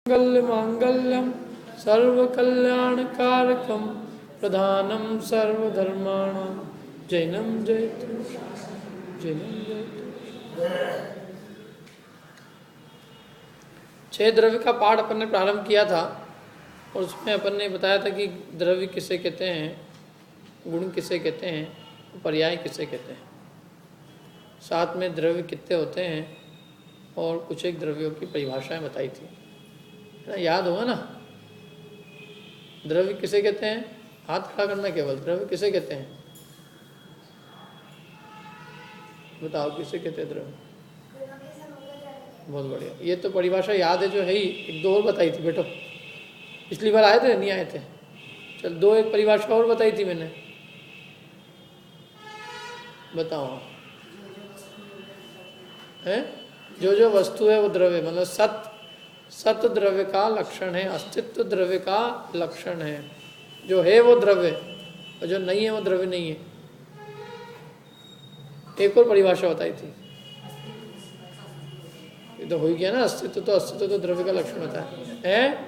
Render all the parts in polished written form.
मांगल्यम सर्वकल्याणकारकम प्रधानम सर्वधर्माणां जैनम जयतु जैनम जयतु। 6 द्रव्य का पाठ अपन ने प्रारंभ किया था और उसमें अपन ने बताया था कि द्रव्य किसे कहते हैं, गुण किसे कहते हैं, पर्याय किसे कहते हैं, साथ में द्रव्य कितने होते हैं और कुछ एक द्रव्यों की परिभाषाएं बताई थी, है ना, याद होगा ना। द्रव्य किसे कहते हैं, हाथ खड़ा करना केवल, द्रव्य किसे कहते हैं, बताओ किसे कहते हैं द्रव्य। बहुत बढ़िया, ये तो परिभाषा याद है जो है ही, एक दो और बताई थी बेटो, पिछली बार आए थे नहीं आए थे, चल दो एक परिभाषा और बताई थी मैंने, बताओ। है जो वस्तु है वो द्रव्य, मतलब सत द्रव्य का लक्षण है, अस्तित्व द्रव्य का लक्षण है, जो है वो द्रव्य और जो नहीं है वो द्रव्य नहीं है। एक और परिभाषा बताई थी, ये तो हो ही गया ना, अस्तित्व तो द्रव्य का लक्षण होता है।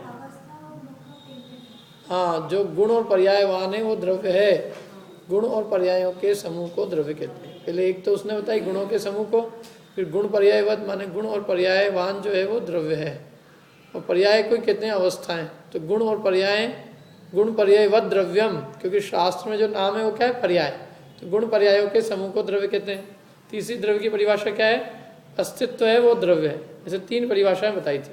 हाँ, जो गुण और पर्यायवान है वो द्रव्य है, गुण और पर्यायों के समूह को द्रव्य कहते हैं। पहले एक तो उसने बताई गुणों के समूह को, फिर गुण पर्यायवत माने गुण और पर्यायवान जो है वो द्रव्य है, और पर्याय को कहते हैं अवस्थाएं। तो गुण और पर्याय, गुण पर्यायवत द्रव्यम, क्योंकि शास्त्र में जो नाम है वो क्या है, पर्याय, तो गुण पर्यायों के समूह को द्रव्य कहते हैं। तीसरी द्रव्य की परिभाषा क्या है, अस्तित्व है वो द्रव्य है। ऐसे 3 परिभाषाएं बताई थी।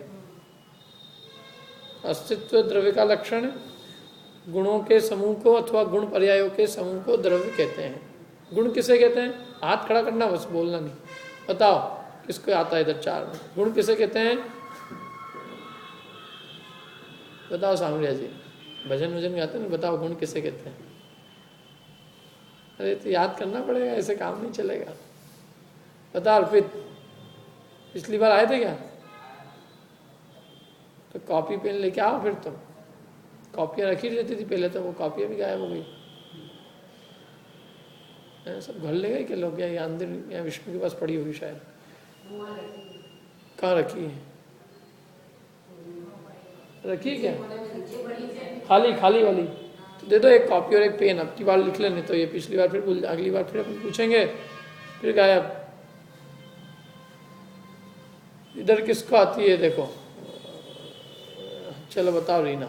अस्तित्व द्रव्य का लक्षण, गुणों के समूह को अथवा गुण पर्यायों के समूह को द्रव्य कहते हैं। गुण किसे कहते हैं, हाथ खड़ा करना बस, बोलना नहीं, बताओ किसको आता है इधर 4 में, गुण किसे कहते हैं, बताओ सामरिया जी, भजन वजन गाते हैं, बताओ गुण किसे कहते हैं। अरे तो याद करना पड़ेगा, ऐसे काम नहीं चलेगा। बता अर्पित, पिछली बार आए थे क्या, तो कॉपी पेन लेके आओ, फिर तुम कॉपियाँ रखी रहती थी पहले, तो वो कॉपियाँ भी गायब हो गई, सब घर ले गए क्या लोग, या अंदर या विष्णु के पास पड़ी होगी शायद, कहाँ रखी है, रखी है क्या, खाली वाली, तो दे दो एक कॉपी और एक पेन, अब की बार लिख लेने, तो ये पिछली बार फिर अगली बार फिर अपन पूछेंगे, फिर गायब। इधर किसको आती है देखो, चलो बताओ रीना।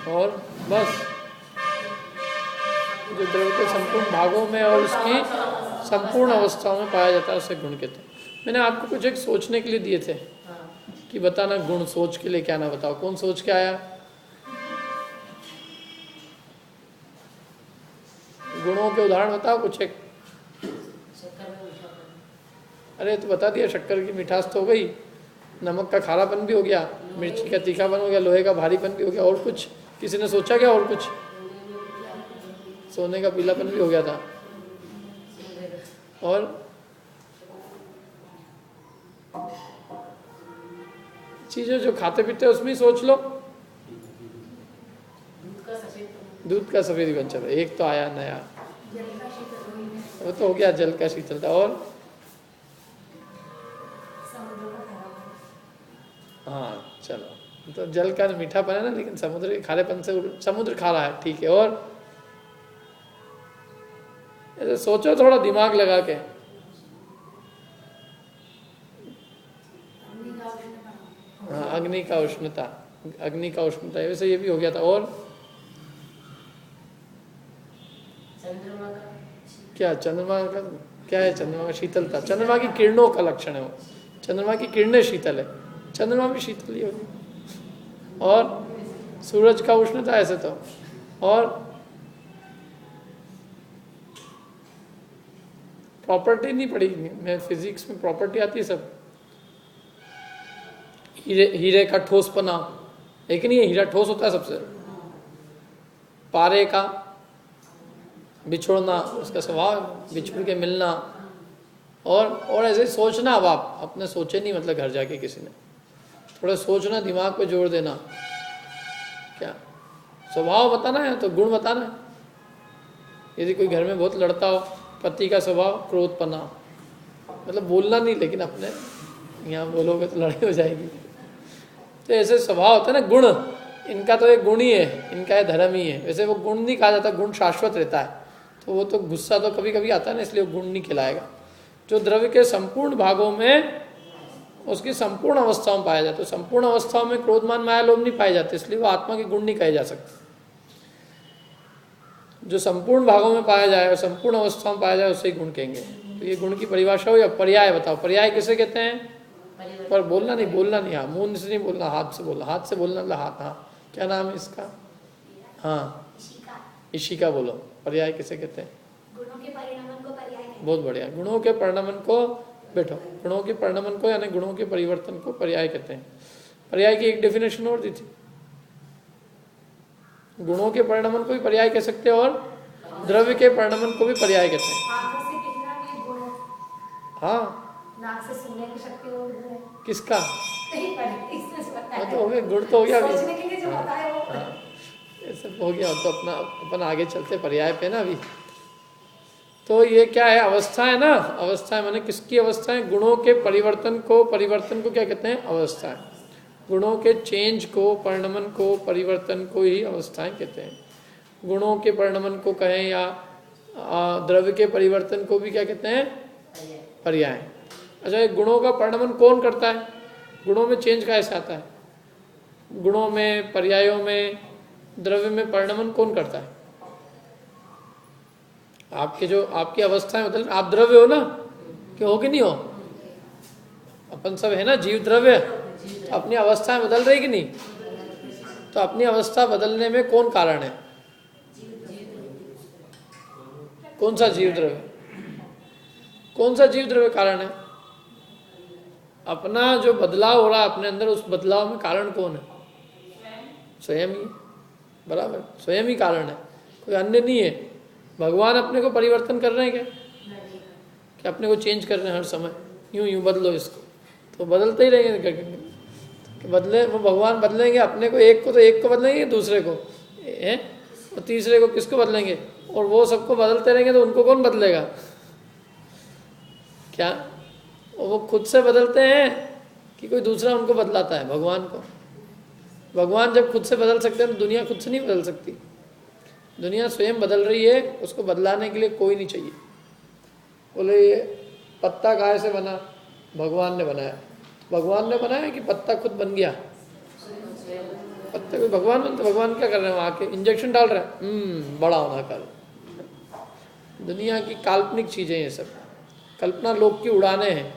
और बस जो द्रव्य के संपूर्ण भागों में और उसकी संपूर्ण अवस्थाओं में पाया जाता है उसे गुण कहते हैं। मैंने आपको कुछ एक सोचने के लिए दिए थे कि बताना गुण, सोच के लिए क्या ना, बताओ कौन सोच के आया, गुणों के उदाहरण बताओ कुछ एक। अरे तो बता दिया, शक्कर की मिठास तो हो गई, नमक का खारापन भी हो गया, मिर्ची का तीखापन हो गया, लोहे का भारीपन भी हो गया, और कुछ किसी ने सोचा क्या, और कुछ, सोने का पीलापन भी हो गया था, और चीजें जो खाते पीते उसमें ही सोच लो, दूध का सफेद बन, चलो एक तो आया नया, वो तो हो गया जल का शीतलता, और हाँ चलो, तो जल का मीठापन है ना, लेकिन समुद्र के खारेपन से समुद्र खा रहा है, ठीक है। और ऐसे सोचो थोड़ा दिमाग लगा के, हाँ अग्नि का उष्णता, अग्नि का उष्णता, वैसे ये भी हो गया था। और क्या, चंद्रमा का क्या है, चंद्रमा का शीतलता, चंद्रमा की किरणों का लक्षण है वो, चंद्रमा की किरणें शीतल है, चंद्रमा भी शीतल ही होगी। और सूरज का उष्णता ऐसे तो, और प्रॉपर्टी नहीं पढ़ी मैं, फिजिक्स में प्रॉपर्टी आती है सब, हीरे का ठोसपना, एक नहीं है, हीरा ठोस होता है सबसे, पारे का बिछोड़ना, उसका स्वभाव बिछुड़ के मिलना, और ऐसे सोचना। अब आप अपने सोचे नहीं, मतलब घर जाके किसी ने थोड़ा सोचना, दिमाग पे जोर देना, क्या स्वभाव बताना है तो गुण बताना है। यदि कोई घर में बहुत लड़ता हो, पति का स्वभाव क्रोधपना, मतलब बोलना नहीं, लेकिन अपने यहाँ बोलोगे तो लड़ाई हो जाएगी। तो ऐसे स्वभाव होता है ना, गुण, इनका तो एक गुण ही है, इनका ये धर्म ही है। वैसे वो गुण नहीं कहा जाता, गुण शाश्वत रहता है। तो वो तो गुस्सा तो कभी कभी आता है ना, इसलिए गुण नहीं खिलाएगा। जो द्रव्य के संपूर्ण भागों में उसकी संपूर्ण अवस्थाओं में पाया जाता है। तो संपूर्ण अवस्थाओं में क्रोध मान माया लोभ नहीं पाए जाते, इसलिए वो आत्मा के गुण नहीं कहे जा सकते। जो संपूर्ण भागों में पाया जाए और संपूर्ण अवस्थाओं में पाया जाए उसे ही गुण कहेंगे। तो ये गुण की परिभाषा हो। या पर्याय बताओ, पर्याय किसे कहते हैं? पर बोलना नहीं, हाँ मुंह से नहीं बोलना, हाथ से बोलना। हाथ से बोलना, हाथ, हाँ क्या नाम है इसका? हाँ इशिका बोलो। पर्याय किसे कहते हैं? गुणों के परिणमन को पर्याय कहते हैं। बहुत बढ़िया। गुणों के परिणमन को, बैठो, गुणों के परिणमन को यानी गुणों के परिवर्तन को पर्याय कहते हैं। पर्याय की एक डेफिनेशन और दी थी। गुणों के परिणमन को भी पर्याय कह सकते हैं और द्रव्य के परिणमन को भी पर्याय कहते हैं। आंखों से कितना भी गुण है, हाँ नाक से सुनने की शक्ति और गुण है। किसका? इसमें से पता है। तो हो गया, गुण तो हो गया अभी। सोचने के लिए जो होता है वो। ये सब हो गया। तो अपना अपन आगे चलते पर्याय पे ना अभी। तो ये क्या है? अवस्था है ना। अवस्था है माने किसकी अवस्था है? गुणों के परिवर्तन को क्या कहते हैं? अवस्थाएं। गुणों के चेंज को, परिणमन को, परिवर्तन को ही अवस्थाएं कहते हैं। गुणों के परिणमन को कहें या द्रव्य के परिवर्तन को भी क्या कहते हैं? पर्याय। अच्छा, ये गुणों का परिणमन कौन करता है? गुणों में चेंज कैसे आता है? गुणों में, पर्यायों में, द्रव्य में परिणमन कौन करता है? आपके जो आपकी अवस्थाएं बदल, आप द्रव्य हो ना, कि हो कि नहीं हो? अपन सब है ना जीव द्रव्य। तो अपनी अवस्थाएं बदल रही कि नहीं? तो अपनी अवस्था बदलने में कौन कारण है? कौन सा जीव द्रव्य? कौन सा जीव द्रव्य कारण है? अपना जो बदलाव हो रहा है अपने अंदर, उस बदलाव में कारण कौन है? स्वयं ही। बराबर, स्वयं ही कारण है, कोई अन्य नहीं है। भगवान अपने को परिवर्तन कर रहे हैं क्या? कि अपने को चेंज कर रहे हैं हर समय? यूं बदलो इसको, तो बदलते ही रहेंगे। बदले वो भगवान बदलेंगे अपने को, एक को तो एक को बदलेंगे, दूसरे को है, और तीसरे को किसको बदलेंगे? और वो सबको बदलते रहेंगे तो उनको कौन बदलेगा? क्या वो खुद से बदलते हैं कि कोई दूसरा उनको बदलाता है? भगवान को, भगवान जब खुद से बदल सकते हैं तो दुनिया खुद से नहीं बदल सकती। दुनिया स्वयं बदल रही है, उसको बदलाने के लिए कोई नहीं चाहिए। बोले ये पत्ता गाय से बना? भगवान ने बनाया। भगवान ने बनाया कि पत्ता खुद बन गया? पत्ते को भगवान बनते। भगवान क्या कर रहे हैं? वहाँ आके इंजेक्शन डाल रहे हैं, बड़ा होना कर। दुनिया की काल्पनिक चीज़ें ये सब, कल्पना लोक की उड़ाने हैं।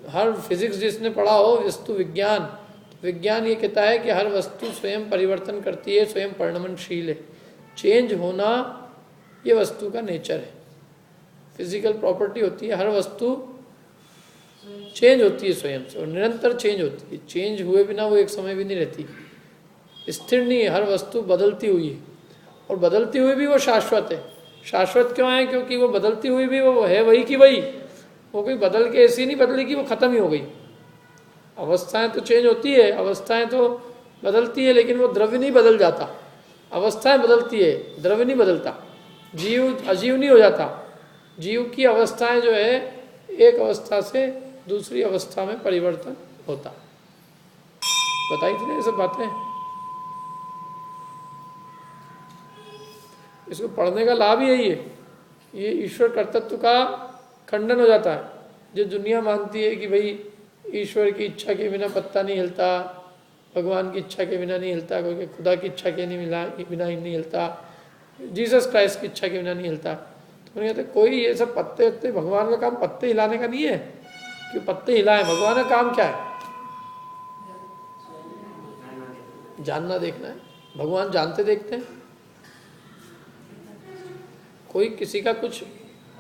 हर फिजिक्स जिसने पढ़ा हो, वस्तु विज्ञान, विज्ञान ये कहता है कि हर वस्तु स्वयं परिवर्तन करती है, स्वयं परिणमनशील है। चेंज होना ये वस्तु का नेचर है, फिजिकल प्रॉपर्टी होती है। हर वस्तु चेंज होती है स्वयं से, और निरंतर चेंज होती है। चेंज हुए बिना वो एक समय भी नहीं रहती, स्थिर नहीं है। हर वस्तु बदलती हुई है, और बदलती हुई भी वो शाश्वत है। शाश्वत क्यों है? क्योंकि वो बदलती हुई भी वो है वही की वही। वो कोई बदल के ऐसी नहीं बदली कि वो खत्म ही हो गई। अवस्थाएं तो चेंज होती है, अवस्थाएं तो बदलती है, लेकिन वो द्रव्य नहीं बदल जाता। अवस्थाएं बदलती है, द्रव्य नहीं बदलता। जीव अजीव नहीं हो जाता। जीव की अवस्थाएं जो है, एक अवस्था से दूसरी अवस्था में परिवर्तन होता। बताई थी ना ये सब बातें। इसको पढ़ने का लाभ ही यही है, ये ईश्वर कर्तृत्व का खंडन हो जाता है। जो दुनिया मानती है कि भाई ईश्वर की इच्छा के बिना पत्ता नहीं हिलता, भगवान की इच्छा के बिना नहीं हिलता, क्योंकि खुदा की इच्छा के बिना ही नहीं हिलता, जीसस क्राइस्ट की इच्छा के बिना नहीं हिलता। तो कहते कोई ये सब पत्ते वत्ते, भगवान का काम पत्ते हिलाने का नहीं है कि पत्ते हिलाए। भगवान का काम क्या है? जानना देखना है। भगवान जानते देखते हैं। कोई किसी का कुछ,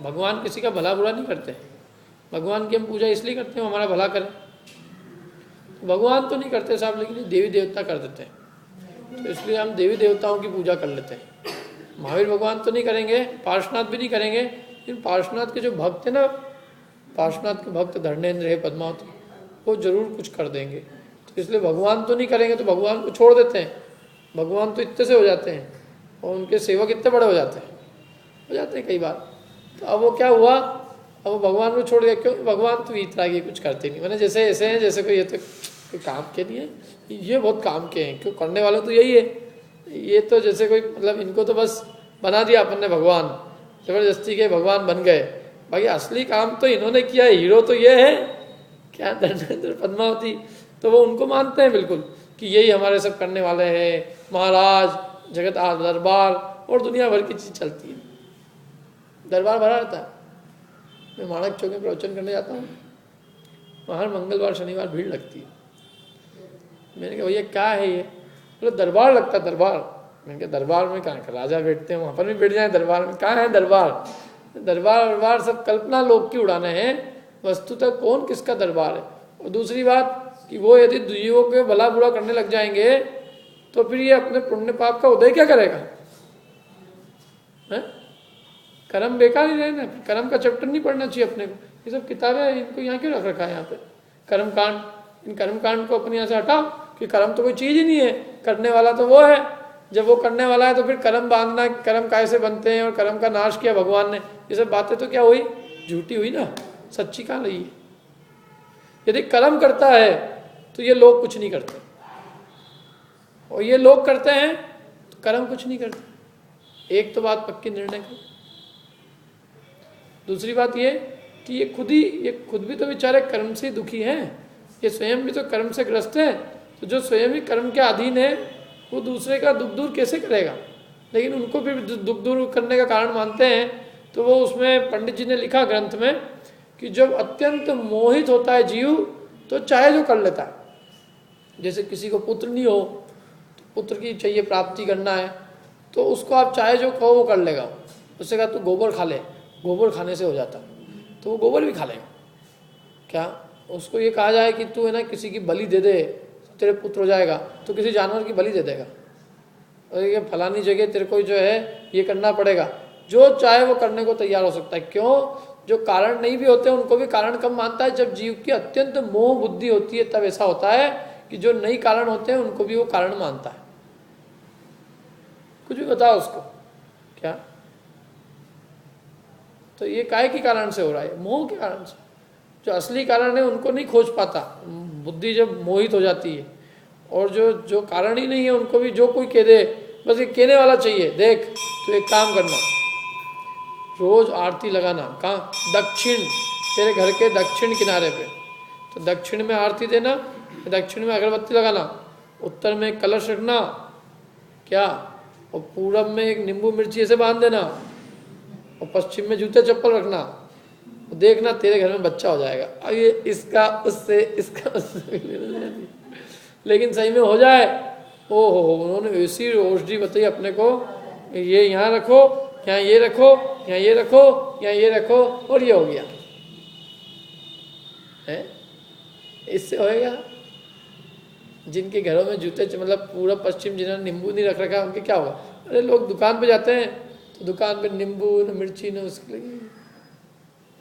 भगवान किसी का भला बुरा नहीं करते। भगवान की हम पूजा इसलिए करते हैं हमारा भला करें। भगवान तो नहीं करते साहब, लेकिन देवी देवता कर देते हैं, तो इसलिए हम देवी देवताओं की पूजा कर लेते हैं। महावीर भगवान तो नहीं करेंगे, पार्श्वनाथ भी नहीं करेंगे, लेकिन पार्श्वनाथ के जो भक्त हैं ना, पार्श्वनाथ के भक्त धर्मेंद्र है, पद्मावती, वो जरूर कुछ कर देंगे। तो इसलिए भगवान तो नहीं करेंगे, तो भगवान को छोड़ देते हैं। भगवान तो इतने से हो जाते हैं, और उनके सेवक इतने बड़े हो जाते हैं कई बार। तो अब वो क्या हुआ, अब वो भगवान को छोड़ दिया, क्यों? भगवान तो वीतरागी कुछ करते नहीं, मैंने जैसे ऐसे हैं जैसे कोई ये तो कोई काम के नहीं है, ये बहुत काम के हैं, क्यों? करने वाले तो यही है, ये तो जैसे कोई मतलब इनको तो बस बना दिया अपन ने, भगवान जबरदस्ती के भगवान बन गए, बाकी असली काम तो इन्होंने किया है, हीरो तो ये है क्या, धर्मेंद्र पद्मावती, तो वो उनको मानते हैं बिल्कुल कि यही हमारे सब करने वाले हैं, महाराज जगत दरबार और दुनिया भर की चीज चलती है, दरबार भरा रहता है। मैं माणक चौक में प्रवचन करने जाता हूँ, वहाँ मंगलवार शनिवार भीड़ लगती है। मैंने कहा भैया क्या है ये? बोले दरबार लगता है, दरबार। मैंने कहा दरबार में कहाँ का राजा बैठते हैं, वहाँ पर भी बैठ जाए दरबार में, कहाँ है दरबार? दरबार सब कल्पना लोग की उड़ाने हैं, वस्तुतः कौन किसका दरबार है। और दूसरी बात कि वो यदि जीवों के भला बुरा करने लग जाएंगे तो फिर ये अपने पुण्य पाप का उदय क्या करेगा? है? कर्म बेकार ही रहे ना, कर्म का चैप्टर नहीं पढ़ना चाहिए अपने को। ये सब किताबें इनको यहाँ क्यों रख रखा है यहाँ पे? कर्म कांड, इन कर्म कांड को अपने यहाँ से हटाओ कि कर्म तो कोई चीज ही नहीं है, करने वाला तो वो है। जब वो करने वाला है तो फिर कर्म बांधना, कर्म कैसे बनते हैं और कर्म का नाश किया भगवान ने, ये सब बातें तो क्या हुई? झूठी हुई ना, सच्ची कहाँ रही है? यदि कर्म करता है तो ये लोग कुछ नहीं करते, और ये लोग करते हैं तो कर्म कुछ नहीं करते। एक तो बात पक्की निर्णय कर। दूसरी बात ये कि ये खुद भी तो बेचारे कर्म से दुखी हैं, ये स्वयं भी तो कर्म से ग्रस्त है, तो जो स्वयं ही कर्म के अधीन है वो दूसरे का दुख दूर कैसे करेगा? लेकिन उनको भी दुख दूर करने का कारण मानते हैं। तो वो उसमें पंडित जी ने लिखा ग्रंथ में कि जब अत्यंत मोहित होता है जीव तो चाहे जो कर लेता है। जैसे किसी को पुत्र नहीं हो, तो पुत्र की चाहिए प्राप्ति करना है, तो उसको आप चाहे जो कहो वो कर लेगा। उससे कहा तू गोबर खा ले, गोबर खाने से हो जाता, तो वो गोबर भी खा लेगा। क्या उसको ये कहा जाए कि तू है ना किसी की बलि दे दे तेरे पुत्र हो जाएगा, तो किसी जानवर की बलि दे देगा, और ये फलानी जगह तेरे को जो है ये करना पड़ेगा, जो चाहे वो करने को तैयार हो सकता है। क्यों? जो कारण नहीं भी होते उनको भी कारण कम मानता है। जब जीव की अत्यंत मोह बुद्धि होती है तब ऐसा होता है कि जो नहीं कारण होते हैं उनको भी वो कारण मानता है। कुछ भी बताओ उसको क्या, तो ये काहे के कारण से हो रहा है? मोह के कारण से। जो असली कारण है उनको नहीं खोज पाता, बुद्धि जब मोहित हो जाती है। और जो कारण ही नहीं है उनको भी जो कोई कह दे, बस ये कहने वाला चाहिए। देख तो एक काम करना, रोज आरती लगाना, कहाँ? दक्षिण, तेरे घर के दक्षिण किनारे पे, तो दक्षिण में आरती देना, दक्षिण में अगरबत्ती लगाना, उत्तर में कलश रखना क्या, और पूरब में एक नींबू मिर्ची ऐसे बांध देना, और पश्चिम में जूते चप्पल रखना। देखना तेरे घर में बच्चा हो जाएगा। अब ये इसका उससे इसका उससे लेकिन सही में हो जाए। ओहो, उन्होंने ऐसी औषधि बताई अपने को, ये यहाँ रखो, यहाँ ये रखो, यहाँ ये रखो, यहाँ ये रखो, और ये हो गया है। इससे होएगा? जिनके घरों में जूते मतलब पूरा पश्चिम जिन्होंने नींबू नहीं रख रखा उनके क्या होगा? अरे लोग दुकान पे जाते हैं तो दुकान पे नींबू न मिर्ची न उसके लगी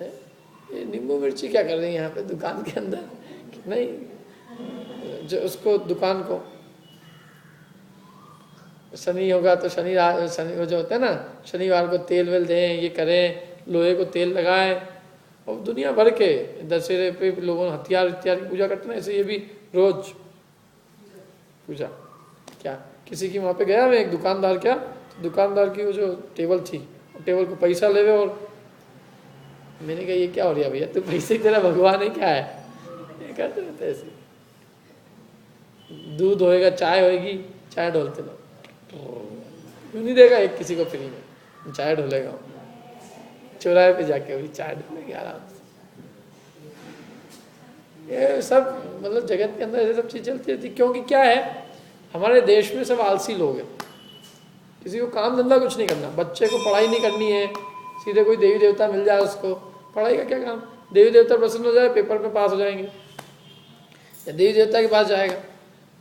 है। ये नींबू मिर्ची क्या कर रही है यहाँ पे दुकान के अंदर? नहीं, जो उसको दुकान को शनि होगा तो शनि वो जो होता है ना, शनिवार को तेल वेल दें, ये करें, लोहे को तेल लगाएं। और दुनिया भर के दशहरे पे लोगों हथियार की पूजा करते हैं, ऐसे ये भी रोज पूजा। क्या किसी की वहाँ पे गया मैं, एक दुकानदार, क्या तो दुकानदार की वो जो टेबल थी, टेबल को पैसा लेवे, और मैंने कहा ये क्या हो रहा भैया, तू पैसे की तेरा भगवान है क्या है? करते रहते ऐसे। दूध होएगा, चाय होएगी, चाय ढोलते लोग, क्यों नहीं देगा एक किसी को फ्री में चाय ढोलेगा? चौराहे पे जाके वही चाय ढोलेंगे आराम से। ये सब मतलब जगत के अंदर ऐसे सब चीज चलती रहती। क्योंकि क्या है, हमारे देश में सब आलसी लोग हैं, किसी को काम धंधा कुछ नहीं करना, बच्चे को पढ़ाई नहीं करनी है, सीधे कोई देवी देवता मिल जाए उसको, पढ़ाई का क्या काम? देवी देवता प्रसन्न हो जाए, पेपर में पास हो जाएंगे, या देवी देवता के पास जाएगा,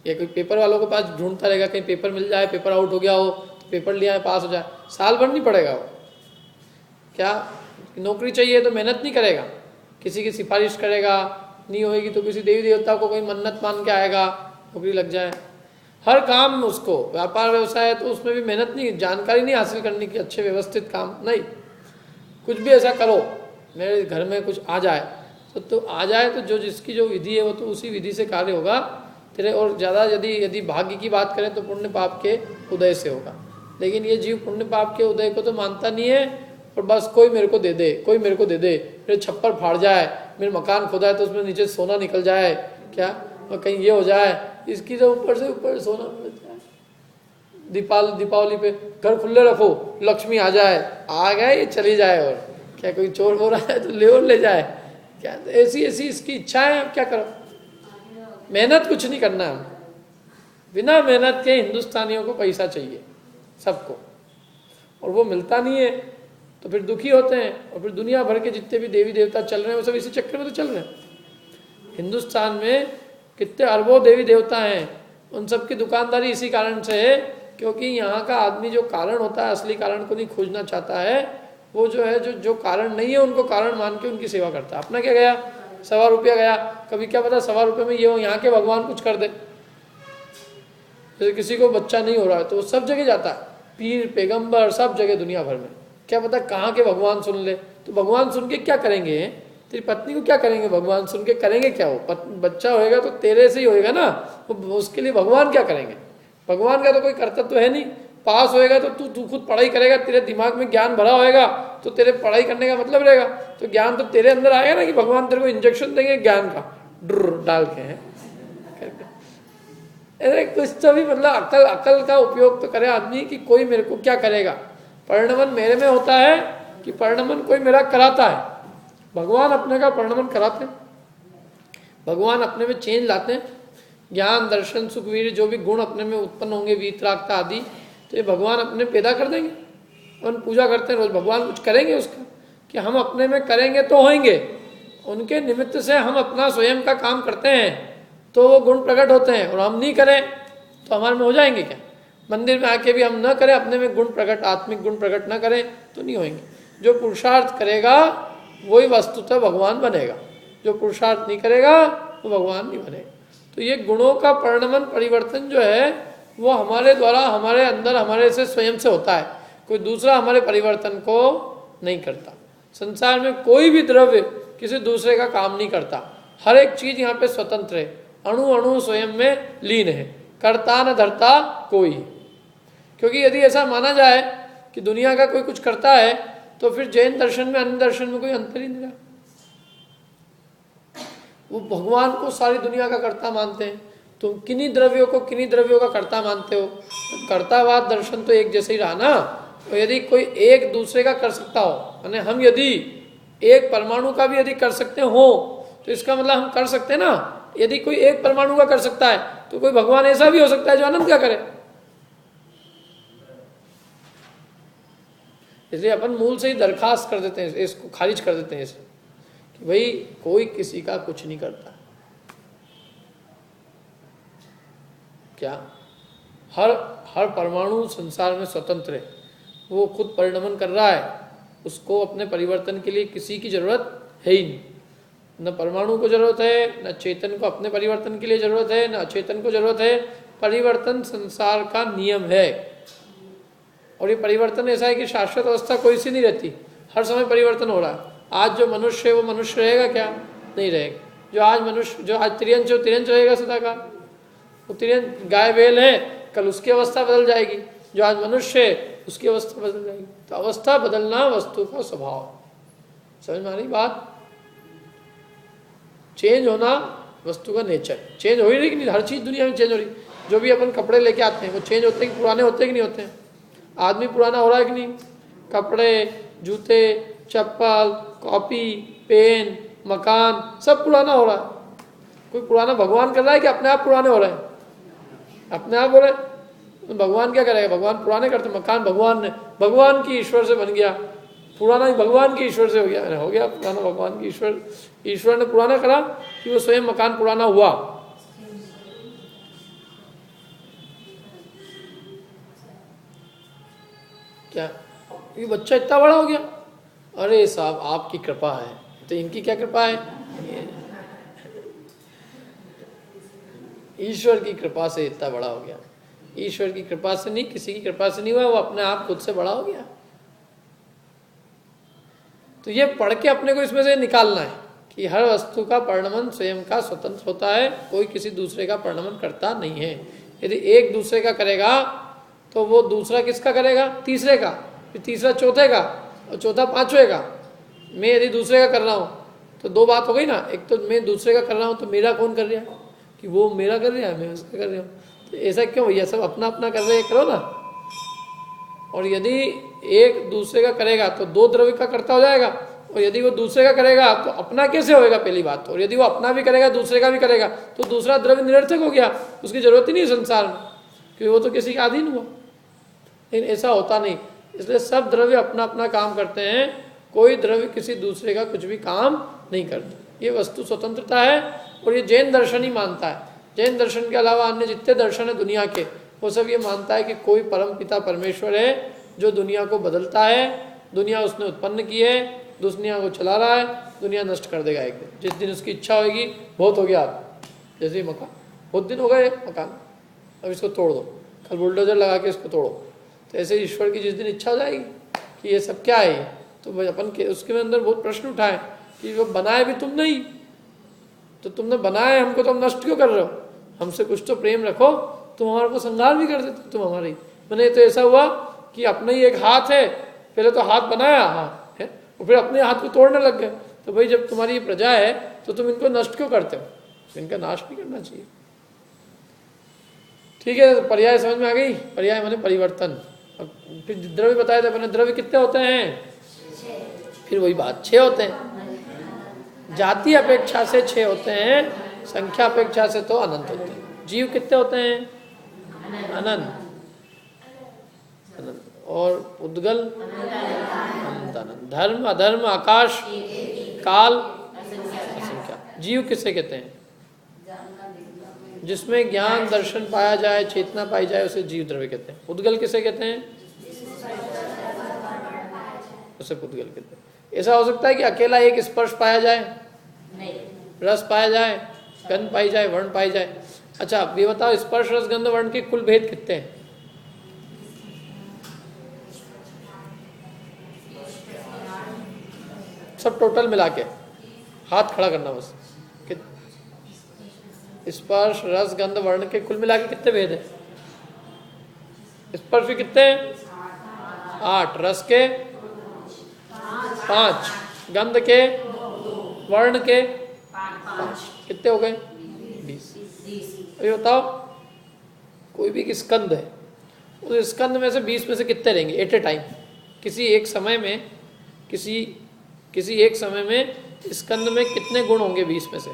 या कोई पेपर वालों के पास ढूंढता रहेगा कहीं पेपर मिल जाए, पेपर आउट हो गया हो, पेपर लिया है पास हो जाए। साल भर नहीं पढ़ेगा वो। क्या नौकरी चाहिए तो मेहनत नहीं करेगा, किसी की सिफारिश करेगा, नहीं होएगी तो किसी देवी देवता को कोई मन्नत मान के आएगा, नौकरी लग जाए। हर काम उसको, व्यापार व्यवसाय है तो उसमें भी मेहनत नहीं, जानकारी नहीं हासिल करने की, अच्छे व्यवस्थित काम नहीं, कुछ भी ऐसा करो मेरे घर में कुछ आ जाए तो आ जाए तो जो जिसकी जो विधि है वो तो उसी विधि से कार्य होगा तेरे। और ज़्यादा यदि भाग्य की बात करें तो पुण्य पाप के उदय से होगा। लेकिन ये जीव पुण्य पाप के उदय को तो मानता नहीं है, और बस कोई मेरे को दे दे, कोई मेरे को दे दे, मेरे छप्पर फाड़ जाए, मेरे मकान खुदा है तो उसमें नीचे सोना निकल जाए क्या, और कहीं ये हो जाए, इसकी तो ऊपर से ऊपर सोना मिल जाए। दीपावली पे घर खुले रखो, लक्ष्मी आ जाए, आ गए ये चली जाए, और क्या कोई चोर हो रहा है तो ले और ले जाए क्या, ऐसी ऐसी इसकी इच्छा है। अब क्या करो, मेहनत कुछ नहीं करना है। बिना मेहनत के हिंदुस्तानियों को पैसा चाहिए सबको, और वो मिलता नहीं है तो फिर दुखी होते हैं। और फिर दुनिया भर के जितने भी देवी देवता चल रहे हैं वो सब इसी चक्कर में तो चल रहे हैं। हिंदुस्तान में कितने अरबों देवी देवता हैं, उन सब की दुकानदारी इसी कारण से है क्योंकि यहाँ का आदमी जो कारण होता है असली कारण को नहीं खोजना चाहता है, वो जो है जो कारण नहीं है उनको कारण मान के उनकी सेवा करता है। अपना क्या गया, 1.25 रुपया गया, कभी क्या पता 1.25 रुपये में ये यहाँ के भगवान कुछ कर दे। जैसे किसी को बच्चा नहीं हो रहा है तो वो सब जगह जाता है, पीर पैगंबर सब जगह दुनिया भर में, क्या पता कहाँ के भगवान सुन ले। तो भगवान सुन के क्या करेंगे, तेरी पत्नी को क्या करेंगे, भगवान सुन के करेंगे क्या। वो बच्चा होएगा तो तेरे से ही होएगा ना, उसके लिए भगवान क्या करेंगे। भगवान का तो कोई कर्तव्य तो है नहीं। पास होएगा तो तू खुद पढ़ाई करेगा, तेरे दिमाग में ज्ञान भरा होएगा तो तेरे पढ़ाई करने का मतलब रहेगा, तो ज्ञान तो तेरे अंदर आएगा ना कि भगवान तेरे को इंजेक्शन देंगे ज्ञान का ड्र डाल के है। अरे कुछ तो भी मतलब अकल का उपयोग तो करे आदमी कि कोई मेरे को क्या करेगा। परिणमन मेरे में होता है कि परिणमन कोई मेरा कराता है। भगवान अपने का परिणमन कराते हैं, भगवान अपने में चेंज लाते हैं। ज्ञान दर्शन सुख वीर जो भी गुण अपने में उत्पन्न होंगे, वीतरागता आदि, तो ये भगवान अपने पैदा कर देंगे। हम पूजा करते हैं रोज, भगवान कुछ करेंगे उसका कि हम अपने में करेंगे तो होंगे, उनके निमित्त से हम अपना स्वयं का काम करते हैं तो वो गुण प्रकट होते हैं। और हम नहीं करें तो हमारे में हो जाएंगे क्या। मंदिर में आके भी हम न करें, अपने में गुण प्रकट आत्मिक गुण प्रकट न करें तो नहीं होंगे। जो पुरुषार्थ करेगा वही वस्तुतः भगवान बनेगा, जो पुरुषार्थ नहीं करेगा वो भगवान नहीं बनेगा। तो ये गुणों का परिणमन परिवर्तन जो है वो हमारे द्वारा, हमारे अंदर, हमारे से स्वयं से होता है। कोई दूसरा हमारे परिवर्तन को नहीं करता। संसार में कोई भी द्रव्य किसी दूसरे का काम नहीं करता। हर एक चीज यहाँ पे स्वतंत्र है, अणु अणु स्वयं में लीन है, करता न धरता कोई। क्योंकि यदि ऐसा माना जाए कि दुनिया का कोई कुछ करता है तो फिर जैन दर्शन में अन्य दर्शन में कोई अंतर ही नहीं रहा। वो भगवान को सारी दुनिया का कर्ता मानते हैं, तुम किन्हीं द्रव्यों को किन्हीं द्रव्यों का कर्ता मानते हो। कर्तावाद दर्शन तो एक जैसे ही रहा ना। तो यदि कोई एक दूसरे का कर सकता हो, यानी हम यदि एक परमाणु का भी यदि कर सकते हो तो इसका मतलब हम कर सकते हैं ना। यदि कोई एक परमाणु का कर सकता है तो कोई भगवान ऐसा भी हो सकता है जो अनंत का करे। इसलिए अपन मूल से ही दरखास्त कर देते हैं, इसको खारिज कर देते हैं इसे कि भाई कोई किसी का कुछ नहीं करता। क्या हर परमाणु संसार में स्वतंत्र है, वो खुद परिणमन कर रहा है, उसको अपने परिवर्तन के लिए किसी की जरूरत है ही नहीं। न परमाणु को जरूरत है, न चेतन को अपने परिवर्तन के लिए जरूरत है, न अचेतन को जरूरत है। परिवर्तन संसार का नियम है। और ये परिवर्तन ऐसा है कि शाश्वत अवस्था कोई सी नहीं रहती, हर समय परिवर्तन हो रहा है। आज जो मनुष्य है वो मनुष्य रहेगा क्या, नहीं रहेगा। जो आज मनुष्य, जो आज तिर्यंच हो तिर्यंच रहेगा सदाकाल। वो तिर्यंच गाय बैल है, कल उसकी अवस्था बदल जाएगी। जो आज मनुष्य है उसकी अवस्था बदल जाएगी। तो अवस्था बदलना वस्तु का स्वभाव। समझ में आ रही बात। चेंज होना वस्तु का नेचर। चेंज हो ही रही कि नहीं, हर चीज दुनिया में चेंज हो रही। जो भी अपन कपड़े लेके आते हैं वो चेंज होते हैं कि पुराने होते हैं कि नहीं होते हैं। आदमी पुराना हो रहा है कि नहीं, कपड़े, जूते, चप्पल, कॉपी, पेन, मकान सब पुराना हो रहा है। कोई पुराना भगवान कर रहा है कि अपने आप पुराने हो रहे हैं, अपने आप हो रहे हैं। तो भगवान क्या करेगा, भगवान पुराने करते। मकान भगवान ने, भगवान की ईश्वर से बन गया, पुराना ही भगवान की ईश्वर से हो गया पुराना भगवान की ईश्वर ने पुराना करा कि वो स्वयं मकान पुराना हुआ। क्या ये बच्चा इतना बड़ा हो गया, अरे साहब आपकी कृपा है। तो इनकी क्या कृपा है, ईश्वर की कृपा से इतना बड़ा हो गया। ईश्वर की कृपा से नहीं, किसी की कृपा से नहीं हुआ, वो अपने आप खुद से बड़ा हो गया। तो ये पढ़ के अपने को इसमें से निकालना है कि हर वस्तु का परिणमन स्वयं का स्वतंत्र होता है, कोई किसी दूसरे का परिणमन करता नहीं है। यदि एक दूसरे का करेगा तो वो दूसरा किसका करेगा? तीसरे का, फिर तीसरा चौथे का, और चौथा पांचवे का। मैं यदि दूसरे का कर रहा हूँ तो दो बात हो गई ना, एक तो मैं दूसरे का कर रहा हूँ तो मेरा कौन कर रहा है? कि वो मेरा कर रहा है, मैं उसका कर रहा हूँ। तो ऐसा क्यों भैया? सब अपना अपना कर रहे हैं, करो ना। और यदि एक दूसरे का करेगा तो दो द्रव्य का करता हो जाएगा, और यदि वो दूसरे का करेगा तो अपना कैसे होएगा? पहली बात तो। और यदि वो अपना भी करेगा दूसरे का भी करेगा तो दूसरा द्रव्य निरर्थक हो गया, उसकी जरूरत ही नहीं संसार में, क्योंकि वो तो किसी का अधीन हुआ। लेकिन ऐसा होता नहीं, इसलिए सब द्रव्य अपना अपना काम करते हैं, कोई द्रव्य किसी दूसरे का कुछ भी काम नहीं करता। ये वस्तु स्वतंत्रता है, और ये जैन दर्शन ही मानता है। जैन दर्शन के अलावा अन्य जितने दर्शन है दुनिया के, वो सब ये मानता है कि कोई परम पिता परमेश्वर है जो दुनिया को बदलता है, दुनिया उसने उत्पन्न की है, दुनिया को चला रहा है, दुनिया नष्ट कर देगा एक दिन, जिस दिन उसकी इच्छा होगी। बहुत हो गया, जैसे मकान, बहुत दिन हो गए मकान, अब इसको तोड़ दो, कल बुलडोजर लगा के इसको तोड़ो। तो ऐसे ईश्वर की जिस दिन इच्छा हो जाएगी कि ये सब क्या है, तो अपन के उसके अंदर बहुत प्रश्न उठाए कि वो बनाए भी तुम नहीं, तो तुमने बनाए हमको, तो हम नष्ट क्यों कर रहे हो? हमसे कुछ तो प्रेम रखो, तुम हमारे को संहार भी कर देते तुम हमारी। मैंने तो ऐसा हुआ कि अपना ही एक हाथ है, पहले तो हाथ बनाया हाथ है, और फिर अपने हाथ को तोड़ने लग गए। तो भाई जब तुम्हारी ये प्रजा है तो तुम इनको नष्ट क्यों करते हो? इनका नाश नहीं करना चाहिए। ठीक है, तो पर्याय समझ में आ गई? पर्याय माने परिवर्तन। अब फिर द्रव्य बताए थे मैंने, द्रव्य कितने होते हैं? फिर वही बात, 6 होते हैं। जाति अपेक्षा से 6 होते हैं, संख्या अपेक्षा से तो अनंत होते हैं। जीव कितने होते हैं? अनंत। और उद्गल अनंत अनंत। धर्म अधर्म आकाश काल असंख्या। जीव किसे कहते हैं? जिसमें ज्ञान दर्शन पाया जाए, चेतना पाई जाए, उसे जीव द्रव्य कहते हैं। उद्गल किसे कहते हैं? उसे उद्गल कहते हैं। ऐसा हो सकता है कि अकेला एक स्पर्श पाया जाए, रस पाया जाए, गंध पाई जाए, वर्ण पाई जाए। अच्छा ये बताओ, स्पर्श रस गंध वर्ण के कुल भेद कितने हैं? सब टोटल मिला के हाथ खड़ा करना बस। स्पर्श रस गंध वर्ण के कुल मिला के कितने भेद है? स्पर्श के कितने हैं? 8, रस के 5, गंध के, वर्ण के 5, कितने हो गए? 20। अभी बताओ, कोई भी स्कंद है, उस स्कंद में से 20 में से कितने रहेंगे एट ए टाइम? किसी एक समय में, किसी एक समय में स्कंद में कितने गुण होंगे 20 में से?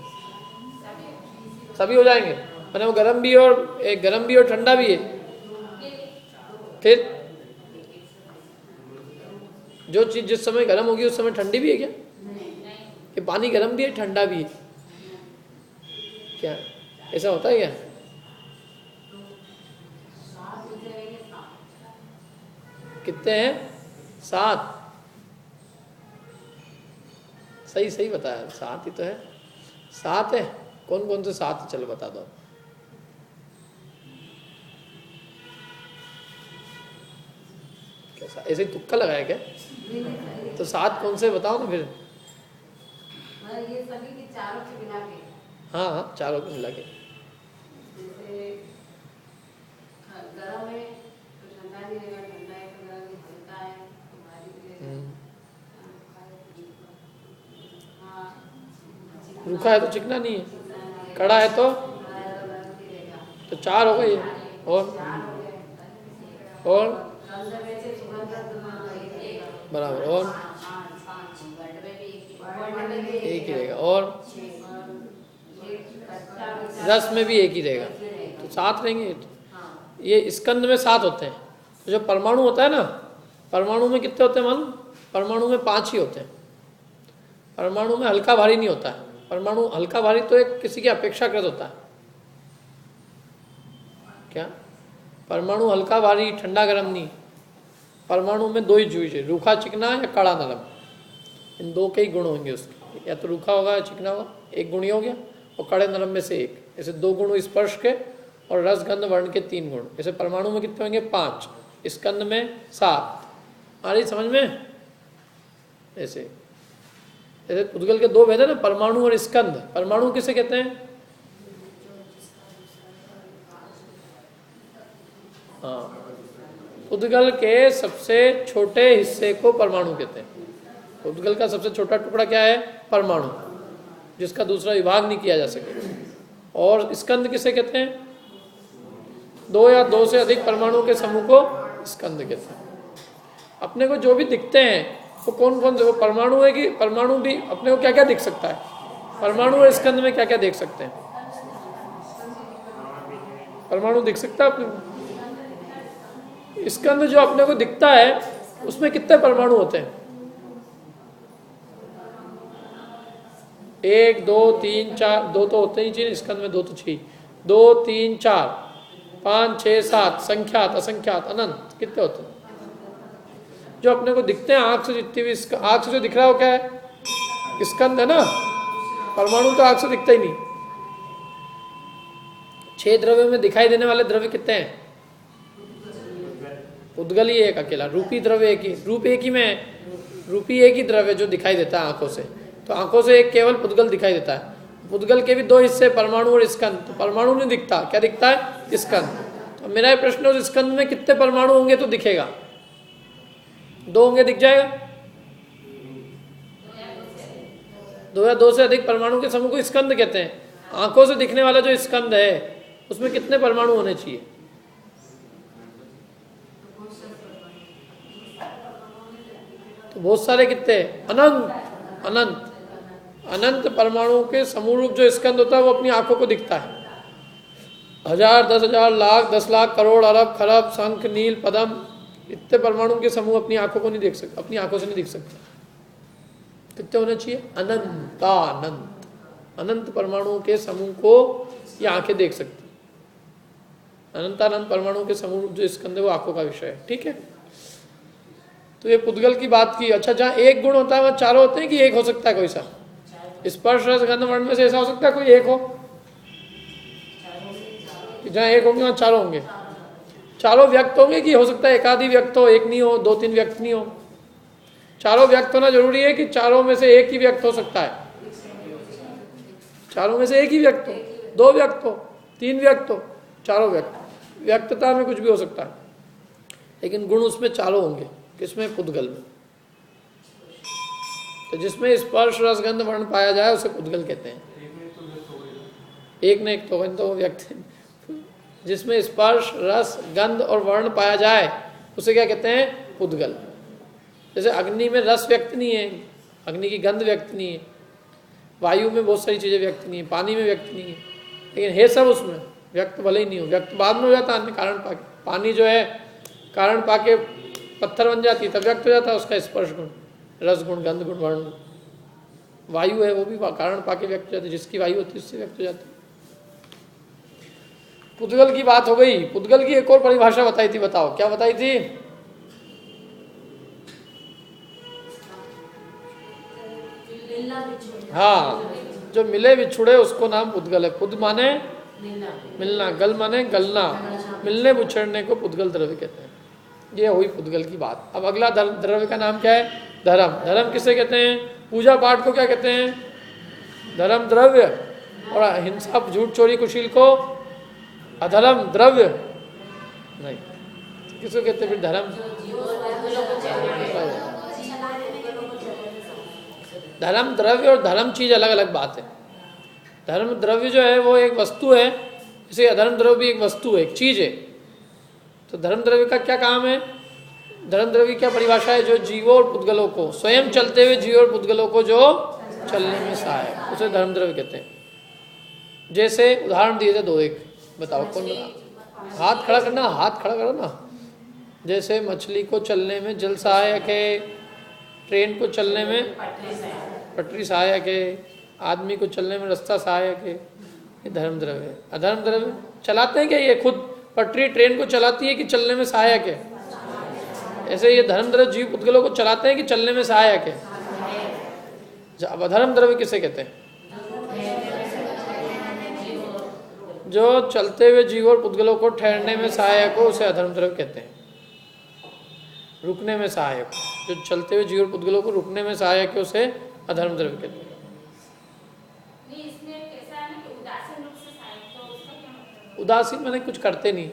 सभी हो जाएंगे। मैंने वो गर्म भी और ठंडा भी है। फिर जो चीज जिस समय गर्म होगी उस समय ठंडी भी है क्या? ये पानी गर्म भी है ठंडा भी है क्या? ऐसा होता है क्या? कितने हैं? 7। सही बताया, 7 ही तो है। 7 है। कौन कौन से 7 है? चलो बता दो। कैसा ऐसे ही तुक्का लगाया क्या? तो 7 कौन से बताओ ना फिर। ये सभी की चारों से मिला के। हाँ, चारों को मिला के। जैसे गरम है तो ठंडा भी रहेगा, ठंडा है तो गरम हल्का है तो भारी भी रहेगा। रूखा है तो चिकना नहीं है, कड़ा है तो 4 हो गए। और बराबर, और एक ही रहेगा, और रस में भी एक ही रहेगा, तो 7 रहेंगे। ये स्कंद में 7 होते हैं। तो जो परमाणु होता है ना, परमाणु में कितने होते हैं मालूम? परमाणु में 5 ही होते हैं। परमाणु में हल्का भारी नहीं होता है। परमाणु हल्का भारी तो एक किसी की अपेक्षाकृत होता है। क्या? परमाणु हल्का भारी ठंडा गर्म नहीं। परमाणु में 2 ही चीज है, रूखा चिकना या कड़ा नरम। इन 2 के ही गुण होंगे उसके, या तो रूखा होगा या चिकना होगा, एक गुण ही हो गया, और कड़े नरम में से एक। ऐसे 2 गुण स्पर्श के, और रस गंध वर्ण के 3 गुण। ऐसे परमाणु में कितने होंगे? 5, स्कंद में 7। आ रही समझ में? ऐसे जैसे पुद्गल के दो भेद है ना, परमाणु और स्कंद। परमाणु किसे कहते हैं? हाँ, पुद्गल के सबसे छोटे हिस्से को परमाणु कहते हैं। पुद्गल का सबसे छोटा टुकड़ा क्या है? परमाणु, जिसका दूसरा विभाग नहीं किया जा सके। और स्कंद किसे कहते हैं? दो या दो से अधिक परमाणुओं के समूह को स्कंद कहते हैं। अपने को जो भी दिखते हैं वो कौन कौन से? वो परमाणु है कि परमाणु भी अपने को क्या क्या दिख सकता है? परमाणु और स्कंद में क्या क्या देख सकते हैं? परमाणु दिख सकता है अपने को। स्कंद जो अपने को दिखता है उसमें कितने परमाणु होते हैं? 1 2 3 4, 2 तो होते ही चाहिए स्कंद में, 2 तो चाहिए। 2 3 4 5 6 7, संख्यात असंख्यात अनंत, कितने होते हैं जो अपने को दिखते हैं आंख से? जितनी भी आंख से जो दिख रहा हो क्या है? स्कंद है ना। परमाणु तो आंख से दिखता ही नहीं। 6 द्रव्य में दिखाई देने वाले द्रव्य कितने हैं? पुद्गल ही एक अकेला, रूपी द्रव्य एक ही, रूप एक ही में है। रूपी एक ही द्रव्य जो दिखाई देता है आंखों से, तो आंखों से एक केवल पुद्गल दिखाई देता है। पुद्गल के भी 2 हिस्से, परमाणु और स्कंद। तो परमाणु नहीं दिखता, क्या दिखता है? स्कंद। तो मेरा ये प्रश्न है, उस स्कंद में कितने परमाणु होंगे तो दिखेगा? 2 होंगे, दिख जाएगा। 2 या 2 से अधिक परमाणु के समूह को स्कंद कहते हैं। आंखों से दिखने वाला जो स्कंद है उसमें कितने परमाणु होने चाहिए? तो बहुत सारे, कितने? अनंत। अनंत अनंत परमाणुओं के समूह रूप जो स्कंद होता है वो अपनी आंखों को दिखता है। 1000 10,000 लाख 10 लाख करोड़ अरब खरब शंख नील पद्म, इतने परमाणु के समूह अपनी आंखों को नहीं देख सकते, अपनी आंखों से नहीं दिख सकते। कितने होने चाहिए? अनंत। अनंत परमाणुओं के समूह को ये आंखें देख सकती। अनंत परमाणुओं के समूह जो स्कंद है वो आंखों का विषय है। ठीक है, तो ये पुद्गल की बात की। अच्छा, जहाँ एक गुण होता है वहाँ चारों होते हैं कि एक हो सकता है कोई सा? स्पर्श रस गंध वर्ण में से ऐसा हो सकता है कोई एक हो? जहाँ एक होंगे वहाँ चारों होंगे। चारों व्यक्त होंगे कि हो सकता है एक आधी व्यक्त हो, एक नहीं हो, 2-3 व्यक्त नहीं हो? चारों व्यक्त होना जरूरी है कि चारों में से एक ही व्यक्त हो सकता है? चारों में से एक ही व्यक्त हो, 2 व्यक्त हो, 3 व्यक्त हो, चारों व्यक्त। व्यक्तता में कुछ भी हो सकता है, लेकिन गुण उसमें चारों होंगे। किसमें? पुद्गल में। तो जिसमें स्पर्श रस गंध वर्ण पाया जाए उसे पुद्गल कहते हैं। एक न एक तो व्यक्त। जिसमें स्पर्श रस गंध और वर्ण पाया जाए उसे क्या कहते हैं? पुद्गल। जैसे अग्नि में रस व्यक्त नहीं है, अग्नि की गंध व्यक्त नहीं है, वायु में बहुत सारी चीजें व्यक्त नहीं है, पानी में व्यक्त नहीं है, लेकिन है सब उसमें व्यक्त। भले ही नहीं हो, व्यक्त बाद में हो जाता है अन्य कारण पाके। पानी जो है कारण पाके पत्थर बन जाती है तब व्यक्त हो जाता है उसका स्पर्श गुण, रस गुण, गंध गुण, वर्ण। वायु है वो भी कारण पाके व्यक्त हो जाती है, जिसकी वायु होती है उससे व्यक्त हो जाती है। पुद्गल की बात हो गई। पुद्गल की एक और परिभाषा बताई थी, बताओ क्या बताई थी? हाँ, जो मिले बिछुड़े उसको नाम पुद्गल है। पुद माने मिलना, गल माने गलना, मिलने बिछड़ने को पुद्गल द्रव्य कहते हैं। ये हुई पुद्गल की बात। अब अगला द्रव्य का नाम क्या है? धर्म। धर्म किसे कहते हैं? पूजा पाठ को क्या कहते हैं? धर्म द्रव्य। और हिंसा झूठ चोरी कुशील को अधर्म द्रव्य नहीं। किसको कहते हैं फिर? धर्म। धर्म द्रव्य और धर्म चीज अलग अलग बात है। धर्म द्रव्य जो है वो एक वस्तु है, जैसे अधर्म द्रव्य भी एक वस्तु है, एक चीज है। तो धर्म द्रव्य का क्या काम है? धर्म द्रव्य की क्या परिभाषा है? जो जीवों और पुद्गलों को, स्वयं चलते हुए जीवों और पुद्गलों को जो चलने में सहायक, उसे धर्म द्रव्य कहते हैं। जैसे उदाहरण दिए थे 2-1, बताओ कौन? हाथ खड़ा करना, हाथ खड़ा करो ना। जैसे मछली को चलने में जल सहायक है, ट्रेन को चलने में पटरी सहायक है, आदमी को चलने में रास्ता सहायक है। ये धर्म द्रव्य है। अधर्म द्रव्य चलाते हैं क्या? ये खुद पटरी ट्रेन को चलाती है कि चलने में सहायक है? ऐसे ये धर्म द्रव्य जीव पुद्गलों को चलाते हैं कि चलने में सहायक है? अब अधर्म द्रव्य किसे कहते हैं? जो चलते हुए जीव और पुद्गलों को ठहरने में सहायक हो उसे अधर्म द्रव्य कहते हैं। रुकने में सहायक, जो चलते हुए जीव और पुद्गलों को रुकने में सहायक है उसे अधर्म द्रव्य कहते हैं। नहीं, इसमें कैसा है ना कि उदासीन रूप से साहिब, तो उसका क्या मतलब? उदासीन माने कुछ करते नहीं,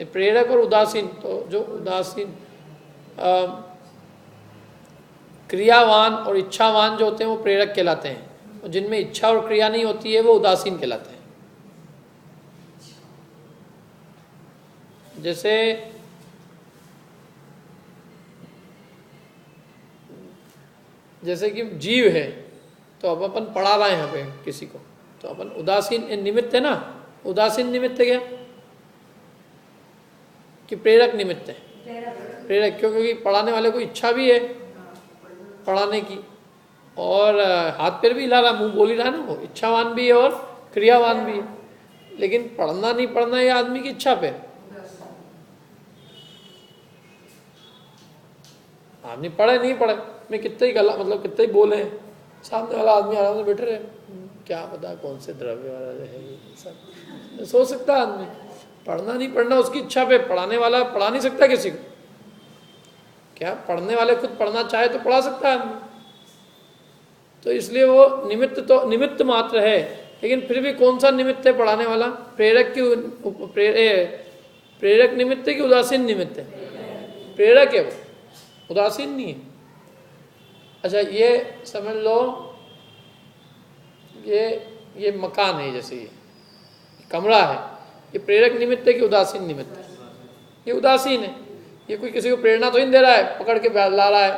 प्रेरक और उदासीन। तो जो उदासीन क्रियावान और इच्छावान जो होते हैं वो प्रेरक कहलाते हैं, और जिनमें इच्छा और क्रिया नहीं होती है वो उदासीन कहलाते हैं। जैसे जैसे कि जीव है, तो अब अपन पढ़ा रहे हैं यहाँ पे किसी को, तो अपन उदासीन निमित्त है ना, उदासीन निमित्त है क्या कि प्रेरक निमित्त है? प्रेरक क्यों? क्योंकि पढ़ाने वाले को इच्छा भी है पढ़ाने की, और हाथ पैर भी हिला रहा, मुंह बोल ही रहा ना, वो इच्छावान भी है और क्रियावान भी है। लेकिन पढ़ना नहीं पढ़ना ये आदमी की इच्छा पे, आदमी पढ़े नहीं पढ़े, मैं कितने ही गला मतलब कितने ही बोले, सामने वाला आदमी आराम से बैठे रहे, क्या पता कौन से द्रव्य वाला है ये सब सोच सकता है आदमी। पढ़ना नहीं पढ़ना उसकी इच्छा पे, पढ़ाने वाला पढ़ा नहीं सकता किसी को। क्या पढ़ने वाले खुद पढ़ना चाहे तो पढ़ा सकता है आदमी, तो इसलिए वो निमित्त तो निमित्त मात्र है। लेकिन फिर भी कौन सा निमित्त है पढ़ाने वाला? प्रेरक की प्रेरक निमित्त है कि उदासीन निमित्त है? प्रेरक है वो, उदासीन नहीं है। अच्छा ये समझ लो, ये मकान है, जैसे ये कमरा है, ये प्रेरक निमित्त है कि उदासीन निमित्त है? ये उदासीन है। ये कोई किसी को प्रेरणा तो नहीं दे रहा है, पकड़ के ला रहा है,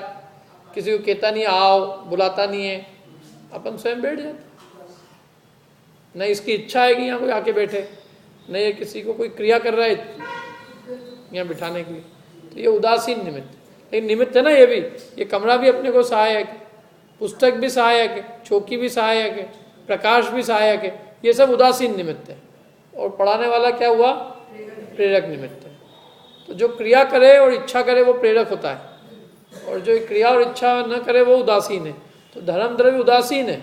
किसी को कहता नहीं आओ, बुलाता नहीं है, अपन स्वयं बैठ जाते। न इसकी इच्छा है कि यहाँ कोई आके बैठे, न ये किसी को कोई क्रिया कर रहा है यहाँ बिठाने के लिए, तो ये उदासीन निमित्त। लेकिन निमित्त है ना ये भी, ये कमरा भी अपने को सहायक है, पुस्तक भी सहायक है, चौकी भी सहायक है, प्रकाश भी सहायक है, ये सब उदासीन निमित्त है। और पढ़ाने वाला क्या हुआ? प्रेरक निमित्त है। तो जो क्रिया करे और इच्छा करे वो प्रेरक होता है, और जो क्रिया और इच्छा न करे वो उदासीन है। तो धर्म द्रव्य उदासीन है,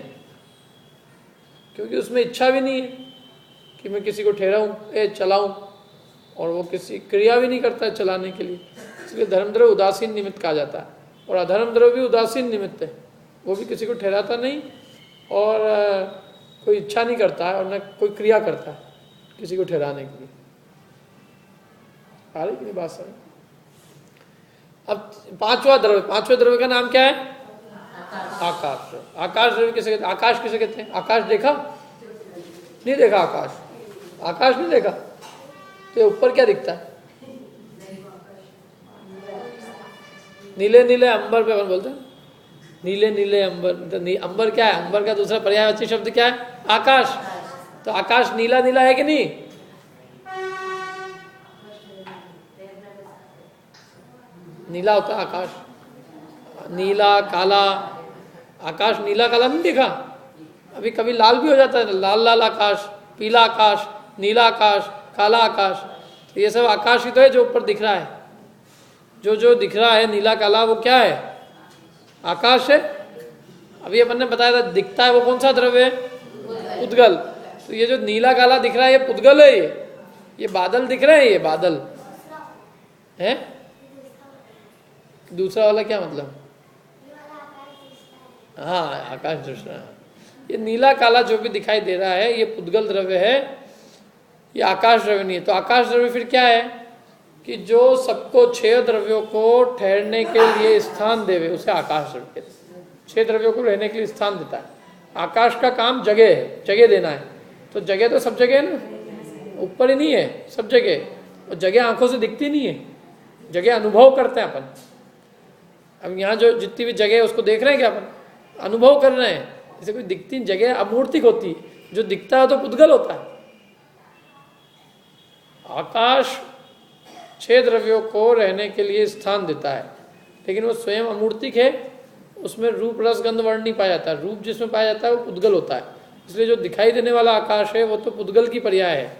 क्योंकि उसमें इच्छा भी नहीं है कि मैं किसी को ठहराऊँ चलाऊँ, और वो किसी क्रिया भी नहीं करता है चलाने के लिए, इसलिए धर्म द्रव्य उदासीन निमित्त कहा जाता है। और अधर्म द्रव्य भी उदासीन निमित्त है, वो भी किसी को ठहराता नहीं और कोई इच्छा नहीं करता है, और न कोई क्रिया करता है किसी को ठहराने के लिए। आ रही कि नहीं बात समझ? अब पांचवें द्रव्य का नाम क्या है? आकाश। आकाश द्रव्य किसे कहते हैं? आकाश किसे कहते हैं? आकाश देखा नहीं देखा? आकाश नहीं देखा, तो ऊपर क्या दिखता है? नीले नीले अंबर पे अपन बोलते हैं, नीले नीले अंबर। तो अंबर क्या है? अंबर का दूसरा पर्यायवाची शब्द क्या है? आकाश। तो आकाश नीला नीला है कि नहीं? नीला होता है आकाश, नीला काला। आकाश नीला काला नहीं देखा? अभी कभी लाल भी हो जाता है, लाल लाल आकाश, पीला आकाश, नीला आकाश, काला आकाश। तो ये सब आकाश ही तो है जो ऊपर दिख रहा है। जो जो दिख रहा है नीला काला वो क्या है? आकाश है। अभी अपन ने बताया था दिखता है वो कौन सा द्रव्य है? पुद्गल। तो ये जो नीला काला दिख रहा है ये पुद्गल है। ये बादल दिख रहे हैं, ये बादल है। दूसरा वाला क्या मतलब? हाँ आकाश दूसरा। ये नीला काला जो भी दिखाई दे रहा है ये पुद्गल द्रव्य है, ये आकाश द्रव्य नहीं है। तो आकाश द्रव्य फिर क्या है कि जो सबको 6 द्रव्यों को ठहरने के लिए स्थान देवे, उसे आकाश द्रव्य कहते हैं। 6 द्रव्यों को रहने के लिए स्थान देता है। आकाश का काम जगह है, जगह देना है। तो जगह तो सब जगह है ना, ऊपर ही नहीं है, सब जगह। और जगह आंखों से दिखती नहीं है, जगह अनुभव करते हैं अपन। अब यहाँ जो जितनी भी जगह है उसको देख रहे हैं क्या अपन? अनुभव कर रहे हैं। जैसे कोई दिखती जगह अमूर्तिक होती है, जो दिखता है तो पुद्गल होता है। आकाश 6 द्रव्यों को रहने के लिए स्थान देता है, लेकिन वो स्वयं अमूर्तिक है, उसमें रूप रस गंध वर्ण नहीं पाया जाता। रूप जिसमें पाया जाता है वो पुद्गल होता है। इसलिए जो दिखाई देने वाला आकाश है वो तो पुद्गल की पर्याय है।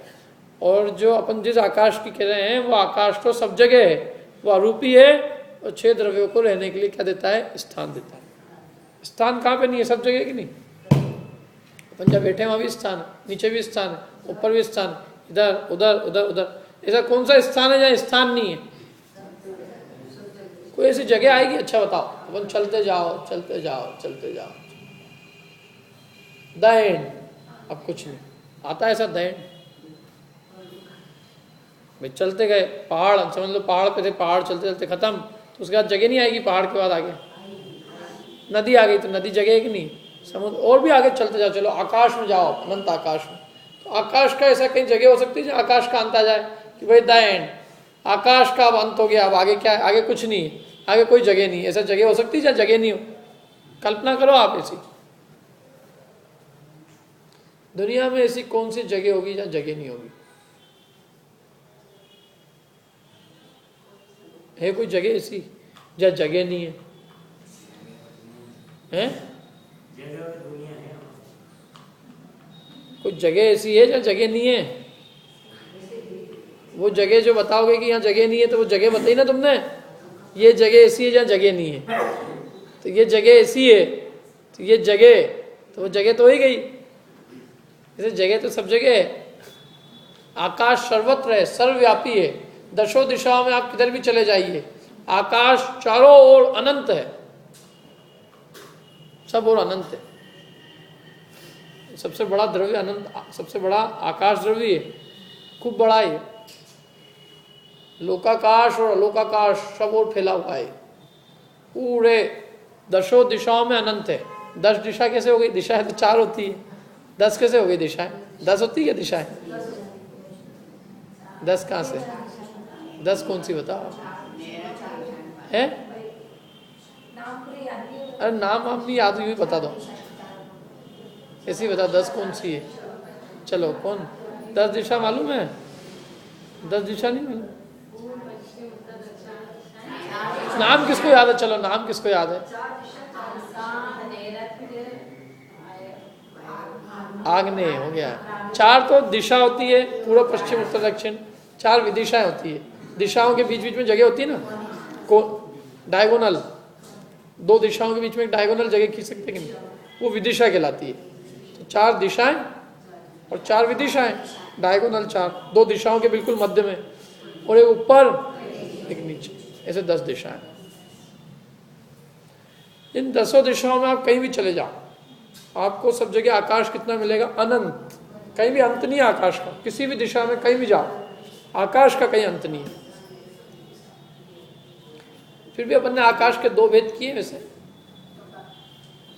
और जो अपन जिस आकाश की कह रहे हैं वो आकाश तो सब जगह है, वो अरूपी है, और 6 द्रव्यों को रहने के लिए क्या देता है? स्थान देता है। स्थान कहाँ पे नहीं है? सब जगह की नहीं। अपन जब बैठे वहाँ भी स्थान है, नीचे भी स्थान है, ऊपर भी स्थान है, इधर उधर उधर उधर। ऐसा कौन सा स्थान है जहाँ स्थान नहीं है? कोई ऐसी जगह आएगी, अच्छा बताओ, अपन चलते जाओ चलते जाओ चलते जाओ, द एंड, अब कुछ नहीं आता ऐसा द एंड। भाई चलते गए, पहाड़ समझ लो, पहाड़ पे थे, पहाड़ चलते चलते खत्म, तो उसके बाद जगह नहीं आएगी, पहाड़ के बाद आगे नदी आ गई, तो नदी जगह है कि नहीं, समुद्र, और भी आगे चलते जाओ, चलो आकाश में जाओ, अनंत आकाश में, तो आकाश का ऐसा कहीं जगह हो सकती है जहाँ आकाश का अंत आ जाए कि भाई द एंड, आकाश का अब अंत हो गया, अब आगे क्या है, आगे कुछ नहीं है, आगे कोई जगह नहीं, ऐसा जगह हो सकती है जहाँ जगह नहीं हो? कल्पना करो आप ऐसी दुनिया में, ऐसी कौन सी जगह होगी जहाँ जगह नहीं होगी? है कोई जगह ऐसी जहाँ जगह नहीं है? हैं? कोई जगह ऐसी है जहाँ जगह नहीं है? वो जगह जो बताओगे कि यहाँ जगह नहीं है, तो वो जगह बताई ना तुमने, ये जगह ऐसी है जहाँ जगह नहीं है, तो ये जगह ऐसी है, तो ये जगह, तो वो जगह तो हो ही गई। जैसे जगह तो सब जगह है, आकाश सर्वत्र है, सर्वव्यापी है, दशों दिशाओं में आप किधर भी चले जाइए, आकाश चारों ओर अनंत है, सब ओर अनंत है। सबसे बड़ा द्रव्य अनंत, सबसे बड़ा आकाश द्रव्य है, खूब बड़ा है, लोकाकाश और अलोकाकाश सब ओर फैला हुआ है, पूरे दशों दिशाओं में अनंत है। 10 दिशा कैसे हो गई? दिशाएं तो 4 होती है, 10 कैसे हो गई दिशाएं? 10 होती है दिशाएं, 10 कहाँ से? 10 कौन सी बताओ है? अरे नाम आप नहीं याद, यूँ ही बता दो, ऐसे ही बता, 10 कौन सी है? चलो कौन 10 दिशा मालूम है? 10 दिशा नहीं मालूम? नाम किसको याद है? चलो नाम किसको याद है? आग्नेय हो गया। 4 तो दिशा होती है, पूर्व पश्चिम उत्तर दक्षिण, 4 विदिशाएं होती है, दिशाओं के बीच बीच में जगह होती है ना, को डायगोनल, 2 दिशाओं के बीच में एक डायगोनल जगह खींच सकते कि नहीं, वो विदिशा कहलाती है। तो 4 दिशाएं और 4 विदिशाएं, डायगोनल 4, 2 दिशाओं के बिल्कुल मध्य में, और एक ऊपर एक नीचे, ऐसे 10 दिशाएं। इन 10 दिशाओं में आप कहीं भी चले जाओ, आपको सब जगह आकाश कितना मिलेगा? अनंत, कहीं भी अंत नहीं है आकाश का, किसी भी दिशा में कहीं भी जाओ, आकाश का कहीं अंत नहीं है। फिर भी अपन ने आकाश के 2 भेद किए वैसे,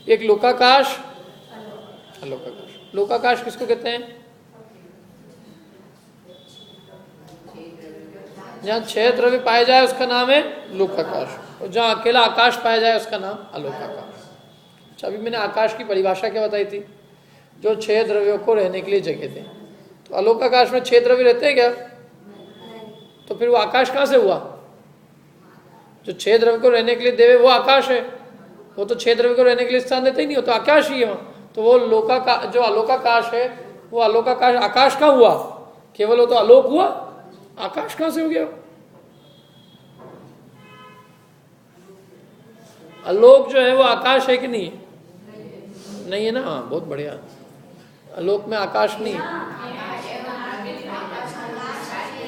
एक लोकाकाश, अलोकाकाश। लोकाकाश किसको कहते हैं? जहाँ 6 द्रव्य पाए जाए उसका नाम है लोकाकाश, और जहाँ अकेला आकाश पाया जाए उसका नाम अलोकाकाश। अच्छा, अभी मैंने आकाश की परिभाषा क्या बताई थी? जो 6 द्रव्यों को रहने के लिए जगह थे। तो अलोकाकाश में 6 द्रव्य रहते हैं क्या? तो फिर वो आकाश कहाँ से हुआ? जो 6 द्रव्य को रहने के लिए देवे वो आकाश है, वो तो 6 द्रव्य को रहने के लिए स्थान देते ही नहीं हो, तो आकाश ही है वहाँ। तो वो जो अलोकाकाश है, वो अलोकाकाश आकाश का हुआ केवल, वो तो अलोक हुआ, आकाश कहाँ से हो गया? आलोक जो है वो आकाश है कि नहीं? नहीं है ना? हाँ, बहुत बढ़िया। आलोक में आकाश नहीं,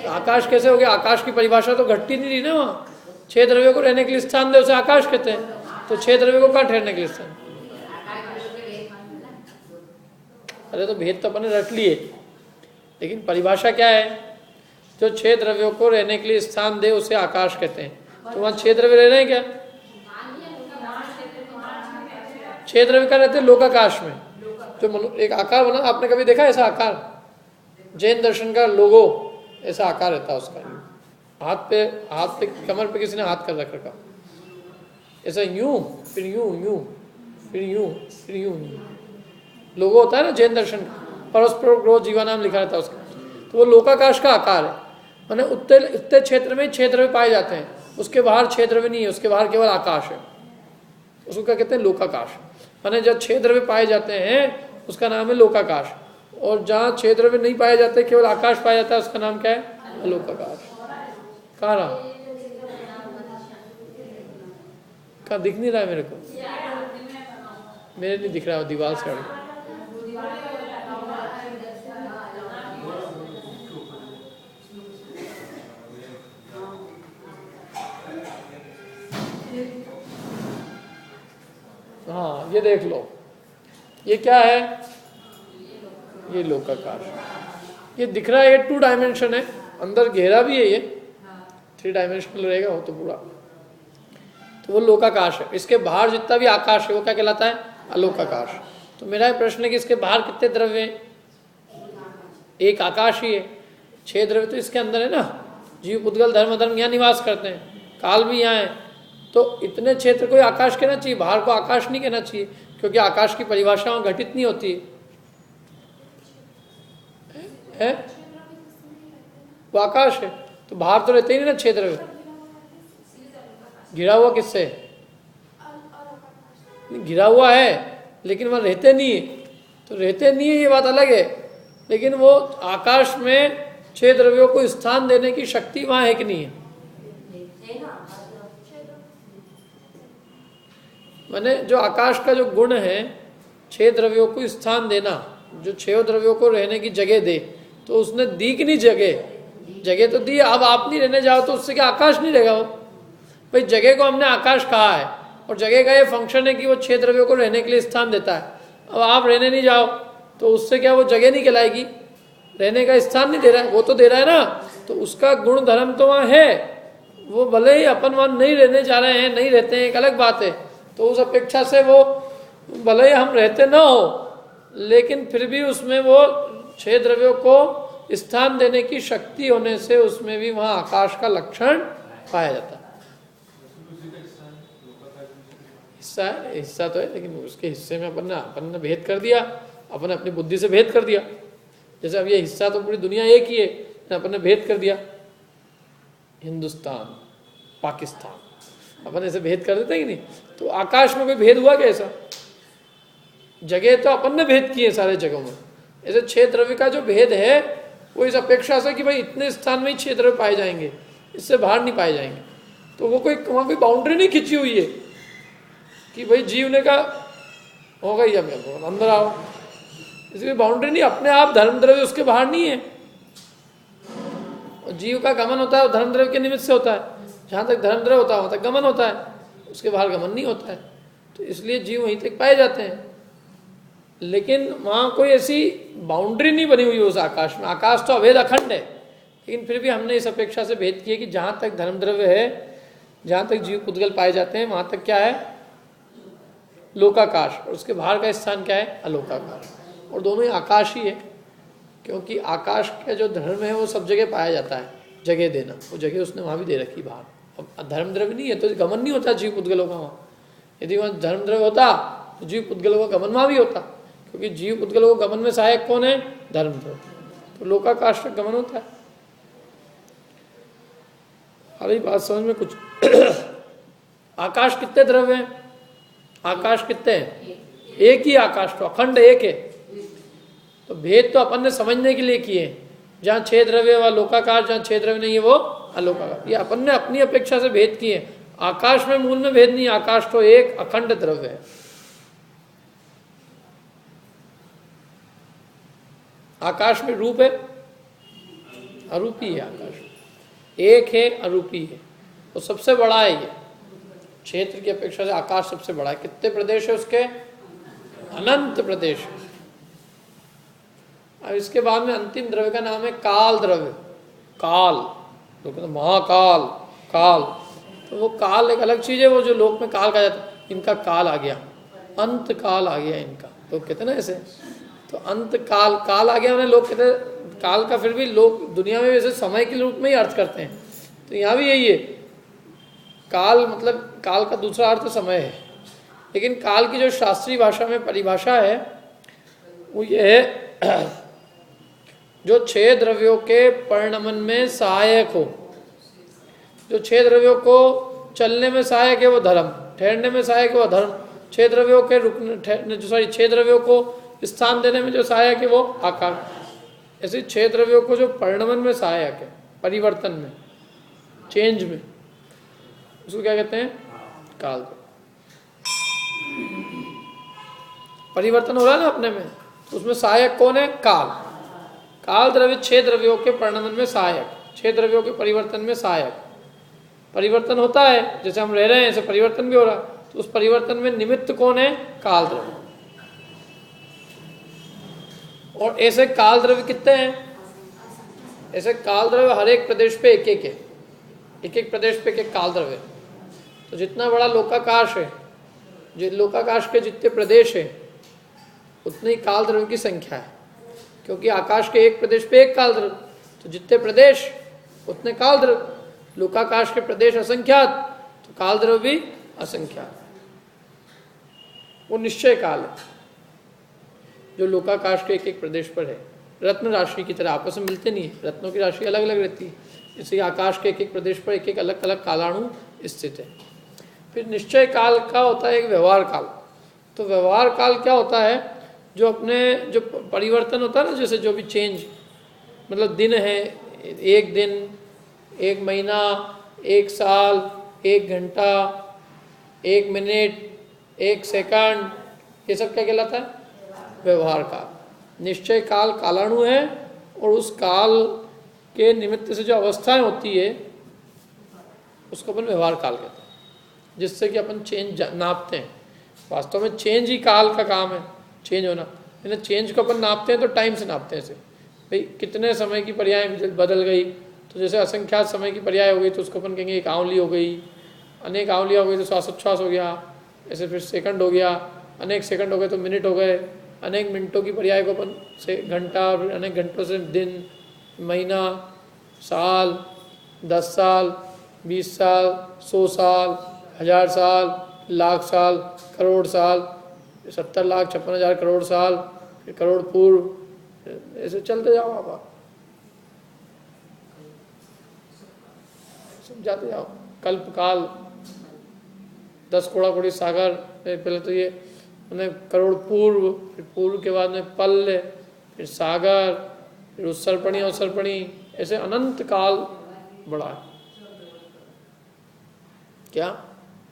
आकाश कैसे हो गया? आकाश की परिभाषा तो घटती नहीं रही ना वहाँ। 6 द्रव्यों को रहने के लिए स्थान दे उसे आकाश कहते हैं, तो 6 द्रव्यों को कहाँ ठहरने के लिए स्थान? अरे तो भेद तो अपने रट लिए, लेकिन परिभाषा क्या है? जो 6 द्रव्यों को रहने के लिए स्थान दे उसे आकाश कहते हैं। तो वहाँ 6 द्रव्य रह रहे हैं क्या? 6 द्रव्य का रहते हैं लोकाकाश में, जो एक आकार बना, आपने कभी देखा ऐसा आकार? जैन दर्शन का लोगो ऐसा आकार रहता है उसका, हाथ पे कमर पे किसी ने हाथ कर रखा, ऐसा यूं फिर यूं यूं फिर यूं फिर यूं, लोगो होता है ना जैन दर्शन का, परस्पर ग्रोह जीवानाम लिखा रहता है उसका। तो वो लोकाकाश का आकार है, माने उतने क्षेत्र में 6 द्रव्य पाए जाते हैं, उसके बाहर 6 द्रव्य नहीं है, उसके बाहर केवल आकाश है, उसको क्या कहते हैं? लोकाकाश। माने जब 6 द्रव्य पाए जाते हैं उसका नाम है लोकाकाश, और जहाँ 6 द्रव्य नहीं पाए जाते, केवल आकाश पाया जाता है, उसका नाम क्या है? अलोकाकाश। कहाँ रहा? कहाँ दिख नहीं रहा है मेरे को? मेरे नहीं दिख रहा है, दीवार से अड़ ये देख लो, ये क्या है, ये लोकाकाश, ये दिख रहा है, ये 2 डायमेंशन है, अंदर घेरा भी है, ये 3 डायमेंशनल रहेगा वो तो पूरा, तो वो लोकाकाश है। इसके बाहर जितना भी आकाश है वो क्या कहलाता है, अलोकाकाश। तो मेरा प्रश्न है कि इसके बाहर कितने द्रव्य हैं, एक आकाश ही है, 6 द्रव्य तो इसके अंदर है ना, जीव पुद्गल धर्म अधर्म यहाँ निवास करते हैं, काल भी यहाँ है, तो इतने क्षेत्र को आकाश कहना चाहिए, बाहर को आकाश नहीं कहना चाहिए, क्योंकि आकाश की परिभाषा वहाँ घटित नहीं होती है, वो आकाश है, तो बाहर तो रहते ही नहीं ना 6 द्रव्य, घिरा हुआ किससे, घिरा हुआ है लेकिन वहाँ रहते नहीं है, तो रहते नहीं है ये बात अलग है, लेकिन वो आकाश में 6 द्रव्यों को स्थान देने की शक्ति वहाँ है कि नहीं है। माने जो आकाश का जो गुण है 6 द्रव्यों को स्थान देना, जो 6 द्रव्यों को रहने की जगह दे, तो उसने दी कि नहीं जगह तो दी, अब आप नहीं रहने जाओ तो उससे क्या आकाश नहीं रहेगा वो, भाई जगह को हमने आकाश कहा है और जगह का ये फंक्शन है कि वो 6 द्रव्यों को रहने के लिए स्थान देता है, अब आप रहने नहीं जाओ तो उससे क्या वो जगह नहीं कहलाएगी, रहने का स्थान नहीं दे रहा है, वो तो दे रहा है ना, तो उसका गुण धर्म तो वहाँ है, वो भले ही अपन वहाँ नहीं रहने जा रहे हैं, नहीं रहते हैं, एक अलग बात है, तो उस अपेक्षा से वो भले ही हम रहते ना हो, लेकिन फिर भी उसमें वो 6 द्रव्यों को स्थान देने की शक्ति होने से उसमें भी वहाँ आकाश का लक्षण पाया जाता है। हिस्सा तो है, लेकिन उसके हिस्से में अपन ने भेद कर दिया, अपन ने अपनी बुद्धि से भेद कर दिया, जैसे अब ये हिस्सा तो पूरी दुनिया एक ही है, अपन ने भेद कर दिया, हिंदुस्तान पाकिस्तान, अपन ऐसे भेद कर देते हैं कि नहीं, तो आकाश में कोई भेद हुआ क्या ऐसा, जगह तो अपन ने भेद किए सारे जगहों में, ऐसे 6 द्रव्य का जो भेद है वो इस अपेक्षा से कि भाई इतने स्थान में ही 6 द्रव्य पाए जाएंगे, इससे बाहर नहीं पाए जाएंगे, तो वो वहाँ कोई बाउंड्री नहीं खिंची हुई है कि भाई जीव ने कहा होगा ही, अब अंदर आओ, इसलिए बाउंड्री नहीं, अपने आप धर्म द्रव्य उसके बाहर नहीं है, और जीव का गमन होता है धर्म द्रव्य के निमित्त से होता है, जहाँ तक धर्म द्रव्य होता है वहाँ तक गमन होता है, उसके बाहर गमन नहीं होता है, तो इसलिए जीव वहीं तक पाए जाते हैं, लेकिन वहाँ कोई ऐसी बाउंड्री नहीं बनी हुई है उस आकाश में, आकाश तो अभेद अखंड है, लेकिन फिर भी हमने इस अपेक्षा से भेद किया कि जहाँ तक धर्म द्रव्य है, जहाँ तक जीव पुद्गल पाए जाते हैं वहाँ तक क्या है, लोकाकाश, और उसके बाहर का स्थान क्या है, अलोकाकाश, और दोनों ही आकाश ही है, क्योंकि आकाश का जो धर्म है वो सब जगह पाया जाता है, जगह देना, वो जगह उसने वहाँ भी दे रखी बाहर, अब धर्म द्रव्य नहीं है तो गमन नहीं होता जीव पुद्गलों का वहाँ, यदि वहाँ धर्म द्रव्य होता तो जीव पुद्गलों का गमन वहाँ भी होता, क्योंकि जीव पुद्गलों को गमन में सहायक कौन है, धर्म द्रव्य, तो लोकाकाश का गमन होता है। अरे बात समझ में कुछ आकाश कितने द्रव्य हैं, आकाश कितने हैं, एक ही आकाश, तो अखंड एक है, तो भेद तो अपन ने समझने के लिए किए, जहाँ 6 द्रव्य वह लोकाकाश, जहाँ 6 द्रव्य नहीं है वो अलोकाकाश, ये अपन ने अपनी अपेक्षा से भेद किए, आकाश में मूल में भेद नहीं, आकाश तो एक अखंड द्रव्य है। आकाश में रूप है, अरूपी है, आकाश एक है, अरूपी है, वो सबसे बड़ा है, ये क्षेत्र की अपेक्षा से आकाश सबसे बड़ा है। कितने प्रदेश है उसके, अनंत प्रदेश है। अब इसके बाद में अंतिम द्रव्य का नाम है काल द्रव्य, काल, लोग कहते महाकाल, काल, तो वो काल एक अलग चीज है, वो जो लोक में काल कहा जाता है, इनका काल आ गया, अंत काल आ गया इनका, लोग कहते ना ऐसे, तो अंत काल, काल आ गया, उन्हें लोग कहते काल का, फिर भी लोग दुनिया में वैसे समय के रूप में ही अर्थ करते हैं, तो यहाँ भी यही है, काल मतलब काल का दूसरा अर्थ समय है, लेकिन काल की जो शास्त्रीय भाषा में परिभाषा है वो ये है जो 6 द्रव्यों के परिणमन में सहायक हो, जो 6 द्रव्यों को चलने में सहायक है वो धर्म, ठहरने में सहायक है वो धर्म, 6 द्रव्यों के रुकने, 6 द्रव्यों को स्थान देने में जो सहायक है वो आकाश, ऐसे 6 द्रव्यों को जो परिणमन में सहायक है, परिवर्तन में, चेंज में, उसको क्या कहते हैं, काल। परिवर्तन हो रहा है ना अपने में, तो उसमें सहायक कौन है, काल, काल द्रव्य 6 द्रव्यों के परिणमन में सहायक, 6 द्रव्यों के परिवर्तन में सहायक, परिवर्तन होता है, जैसे हम रह रहे हैं ऐसे परिवर्तन भी हो रहा है, तो उस परिवर्तन में निमित्त कौन है? काल द्रव्य। और ऐसे काल द्रव्य कितने हैं? ऐसे काल द्रव्य हर एक प्रदेश पे एक एक है, एक एक प्रदेश पे एक एक काल द्रव्य। तो जितना बड़ा लोकाकाश है, लोकाकाश के जितने प्रदेश है उतनी ही काल द्रव्य की संख्या है, क्योंकि आकाश के एक प्रदेश पे एक काल द्रव्य, तो जितने प्रदेश उतने काल द्रव्य। लोकाकाश के प्रदेश असंख्यात, तो काल द्रव्य भी असंख्यात। वो निश्चय काल है जो लोकाकाश के एक एक प्रदेश पर है। रत्न राशि की तरह आपस में मिलते नहीं है, रत्नों की राशि अलग अलग रहती है, इसलिए आकाश के एक एक प्रदेश पर एक एक अलग अलग कालाणु स्थित है। फिर निश्चय काल का होता है एक व्यवहार काल। तो व्यवहार काल क्या होता है? जो अपने जो परिवर्तन होता है ना, जैसे जो भी चेंज, मतलब दिन है, एक दिन, एक महीना, एक साल, एक घंटा, एक मिनट, एक सेकंड, ये सब क्या कहलाता है? व्यवहार काल। निश्चय काल कालाणु है, और उस काल के निमित्त से जो अवस्थाएं होती है उसको अपन व्यवहार काल कहते हैं, जिससे कि अपन चेंज नापते हैं। वास्तव में चेंज ही काल का काम है, चेंज होना। लेकिन चेंज को अपन नापते हैं तो टाइम से नापते हैं, ऐसे भाई कितने समय की पर्याय बदल गई। तो जैसे असंख्यात समय की पर्याय हो गई तो उसको अपन कहेंगे एक आंवली हो गई, अनेक आंवलियाँ हो गई तो श्वासोच्छ्वास हो गया, ऐसे फिर सेकंड हो गया, अनेक सेकंड हो गए तो मिनट हो गए, अनेक मिनटों की पर्याय को अपन से घंटा, और अनेक घंटों से दिन, महीना, साल, 10 साल, 20 साल, 100 साल, 1000 साल, लाख साल, करोड़ साल, 70 लाख 56 हज़ार करोड़ साल, फिर करोड़ पूर्व, ऐसे चलते जाओ आप समझाते जाओ। कल्पकाल, 10 कोड़ा सागर, पहले तो ये उन्हें करोड़ पूर्व, फिर पूर्व के बाद में पल्ल, फिर सागर, फिर उत्सर्पणी अवसर्पणी, ऐसे अनंत काल बड़ा है। क्या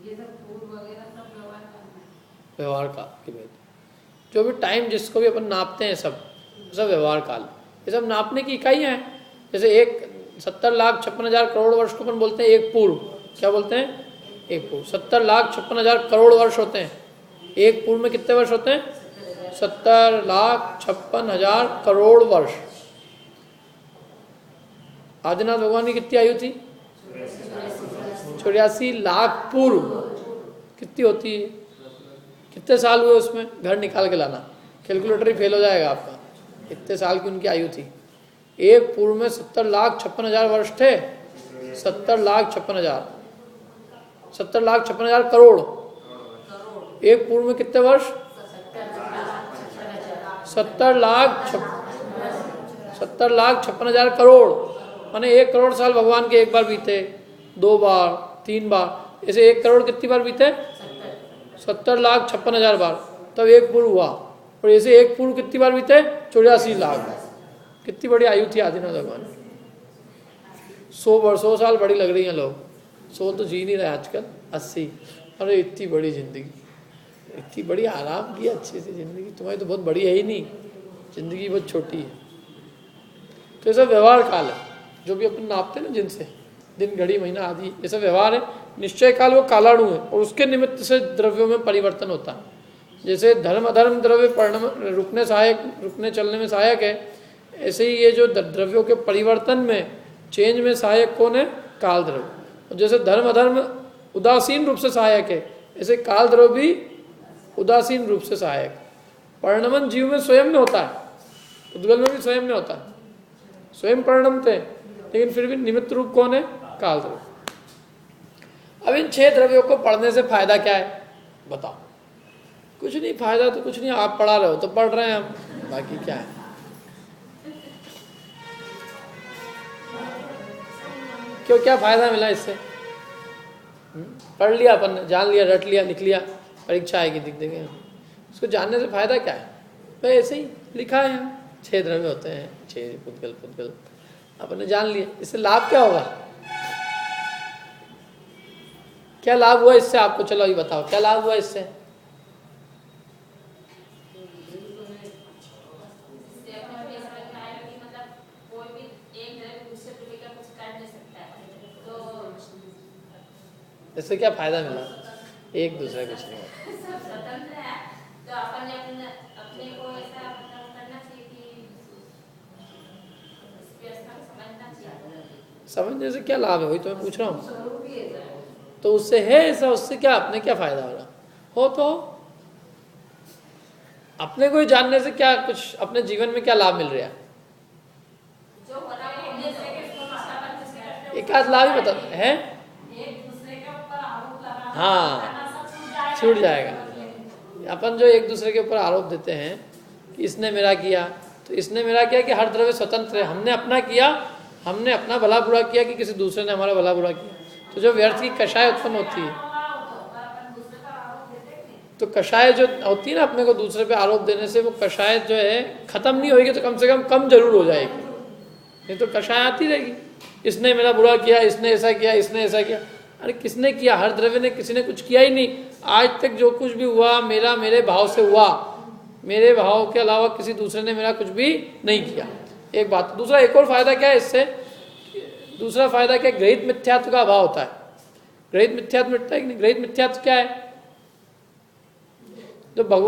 ये सब फूल वगैरह सब व्यवहार काल की बात, जो भी टाइम जिसको भी अपन नापते हैं सब व्यवहार काल। ये सब नापने की इकाइयाँ हैं। जैसे एक 70 लाख 56 हज़ार करोड़ वर्ष को अपन बोलते हैं एक पूर्व। क्या बोलते हैं? एक पूर्व। 70 लाख 56 हज़ार करोड़ वर्ष होते हैं। एक पूर्व में कितने वर्ष होते हैं? 70 लाख 56 हज़ार करोड़ वर्ष। आदिनाथ भगवान की कितनी आयु थी? 84 लाख पूर्व। कितनी होती है? कितने साल हुए उसमें? घर निकाल के लाना, कैलकुलेटर ही फेल हो जाएगा आपका। कितने साल की उनकी आयु थी? एक पूर्व में 70 लाख 56 हज़ार वर्ष थे। 70 लाख 56 हज़ार, 70 लाख 56 हज़ार करोड़। एक पूर्व में कितने वर्ष? 70 लाख 56 हज़ार करोड़। माने 1 करोड़ साल भगवान के एक बार बीते, 2 बार, 3 बार, ऐसे 1 करोड़ कितनी बार बीते? 70 लाख 56 हज़ार बार, तब एक पूर्व हुआ। और ऐसे एक पूर्व कितनी बार बीते? 84 लाख। कितनी बड़ी आयु थी आदिनाथ भगवान। 100 साल बड़ी लग रही हैं लोग, 100 तो जी नहीं रहे आजकल, 80। अरे इतनी बड़ी जिंदगी, इतनी बड़ी आराम की अच्छी सी जिंदगी, तुम्हारी तो बहुत बड़ी है ही नहीं, जिंदगी बहुत छोटी है। तो ये सब व्यवहार काल है, जो भी अपन नापते हैं ना जिनसे, दिन, घड़ी, महीना आदि, ये सब व्यवहार है। निश्चय काल वो कालाणु है, और उसके निमित्त से द्रव्यों में परिवर्तन होता है। जैसे धर्म अधर्म द्रव्य रुकने चलने में सहायक है, ऐसे ही ये जो द्रव्यों के परिवर्तन में, चेंज में सहायक कौन है? काल द्रव्य। और जैसे धर्म अधर्म उदासीन रूप से सहायक है, ऐसे काल द्रव्य भी उदासीन रूप से सहायक। परिणमन जीव में स्वयं में होता है, उद्गल में भी स्वयं में होता है, स्वयं परिणमते हैं, लेकिन फिर भी निमित्त रूप कौन है? काल द्रव्य। अब इन 6 द्रव्यों को पढ़ने से फायदा क्या है बताओ? कुछ नहीं, फायदा तो कुछ नहीं, आप पढ़ा रहे हो तो पढ़ रहे हैं हम, बाकी क्या है? क्यों, क्या फायदा मिला इससे? पढ़ लिया अपन ने, जान लिया, रट लिया, लिख लिया, परीक्षा आएगी दिख देंगे। उसको जानने से फायदा क्या है? भाई ऐसे ही लिखा है, 6 द्रव्य होते हैं, 6 पुद्गल अपन ने जान लिया। इससे लाभ क्या होगा? क्या लाभ हुआ इससे आपको? चलो ये बताओ, क्या लाभ हुआ इससे? इससे क्या फायदा मिला? एक दूसरा कुछ नहीं होता। सब स्वतंत्र है, तो अपन ने अपने को ऐसा मतलब करना चाहिए कि इस व्यवस्था को समझना चाहिए। समझने से क्या लाभ है, वही तो मैं पूछ रहा हूँ। स्वरूप ही है। तो उससे है ऐसा, उससे क्या अपने क्या फायदा हो रहा हो, तो अपने को ही जानने से क्या कुछ अपने जीवन में क्या लाभ मिल रहा है? जो हो रहा है वो दूसरे के समझ से एक आध लाभ ही बता है। एक दूसरे के ऊपर आरोप लगा हाँ, छूट जाएगा। अपन जो एक दूसरे के ऊपर आरोप देते हैं कि इसने मेरा किया, तो इसने मेरा किया कि हर द्रव्य स्वतंत्र है, हमने अपना किया, हमने अपना भला बुरा किया कि किसी दूसरे ने हमारा भला बुरा किया। तो जो व्यर्थ की कषाय उत्पन्न होती है, तो कषाय जो होती है ना अपने को दूसरे पे आरोप देने से, वो कषाय जो है खत्म नहीं होगी तो कम से कम जरूर हो जाएगी, नहीं तो कषाय आती रहेगी। इसने मेरा बुरा किया, इसने ऐसा किया, इसने ऐसा किया। अरे किसने किया? हर द्रव्य ने, किसी ने कुछ किया ही नहीं। आज तक जो कुछ भी हुआ मेरा मेरे भाव से हुआ, मेरे भाव के अलावा किसी दूसरे ने मेरा कुछ भी नहीं किया। एक बात। दूसरा एक और फायदा क्या है इससे? दूसरा फायदा क्या? ग्रहित मिथ्यात्व का अभाव होता है। ग्रहित मिथ्यात्व मिटता है कि नहीं? ग्रहित मिथ्यात्व क्या है? जो भगवान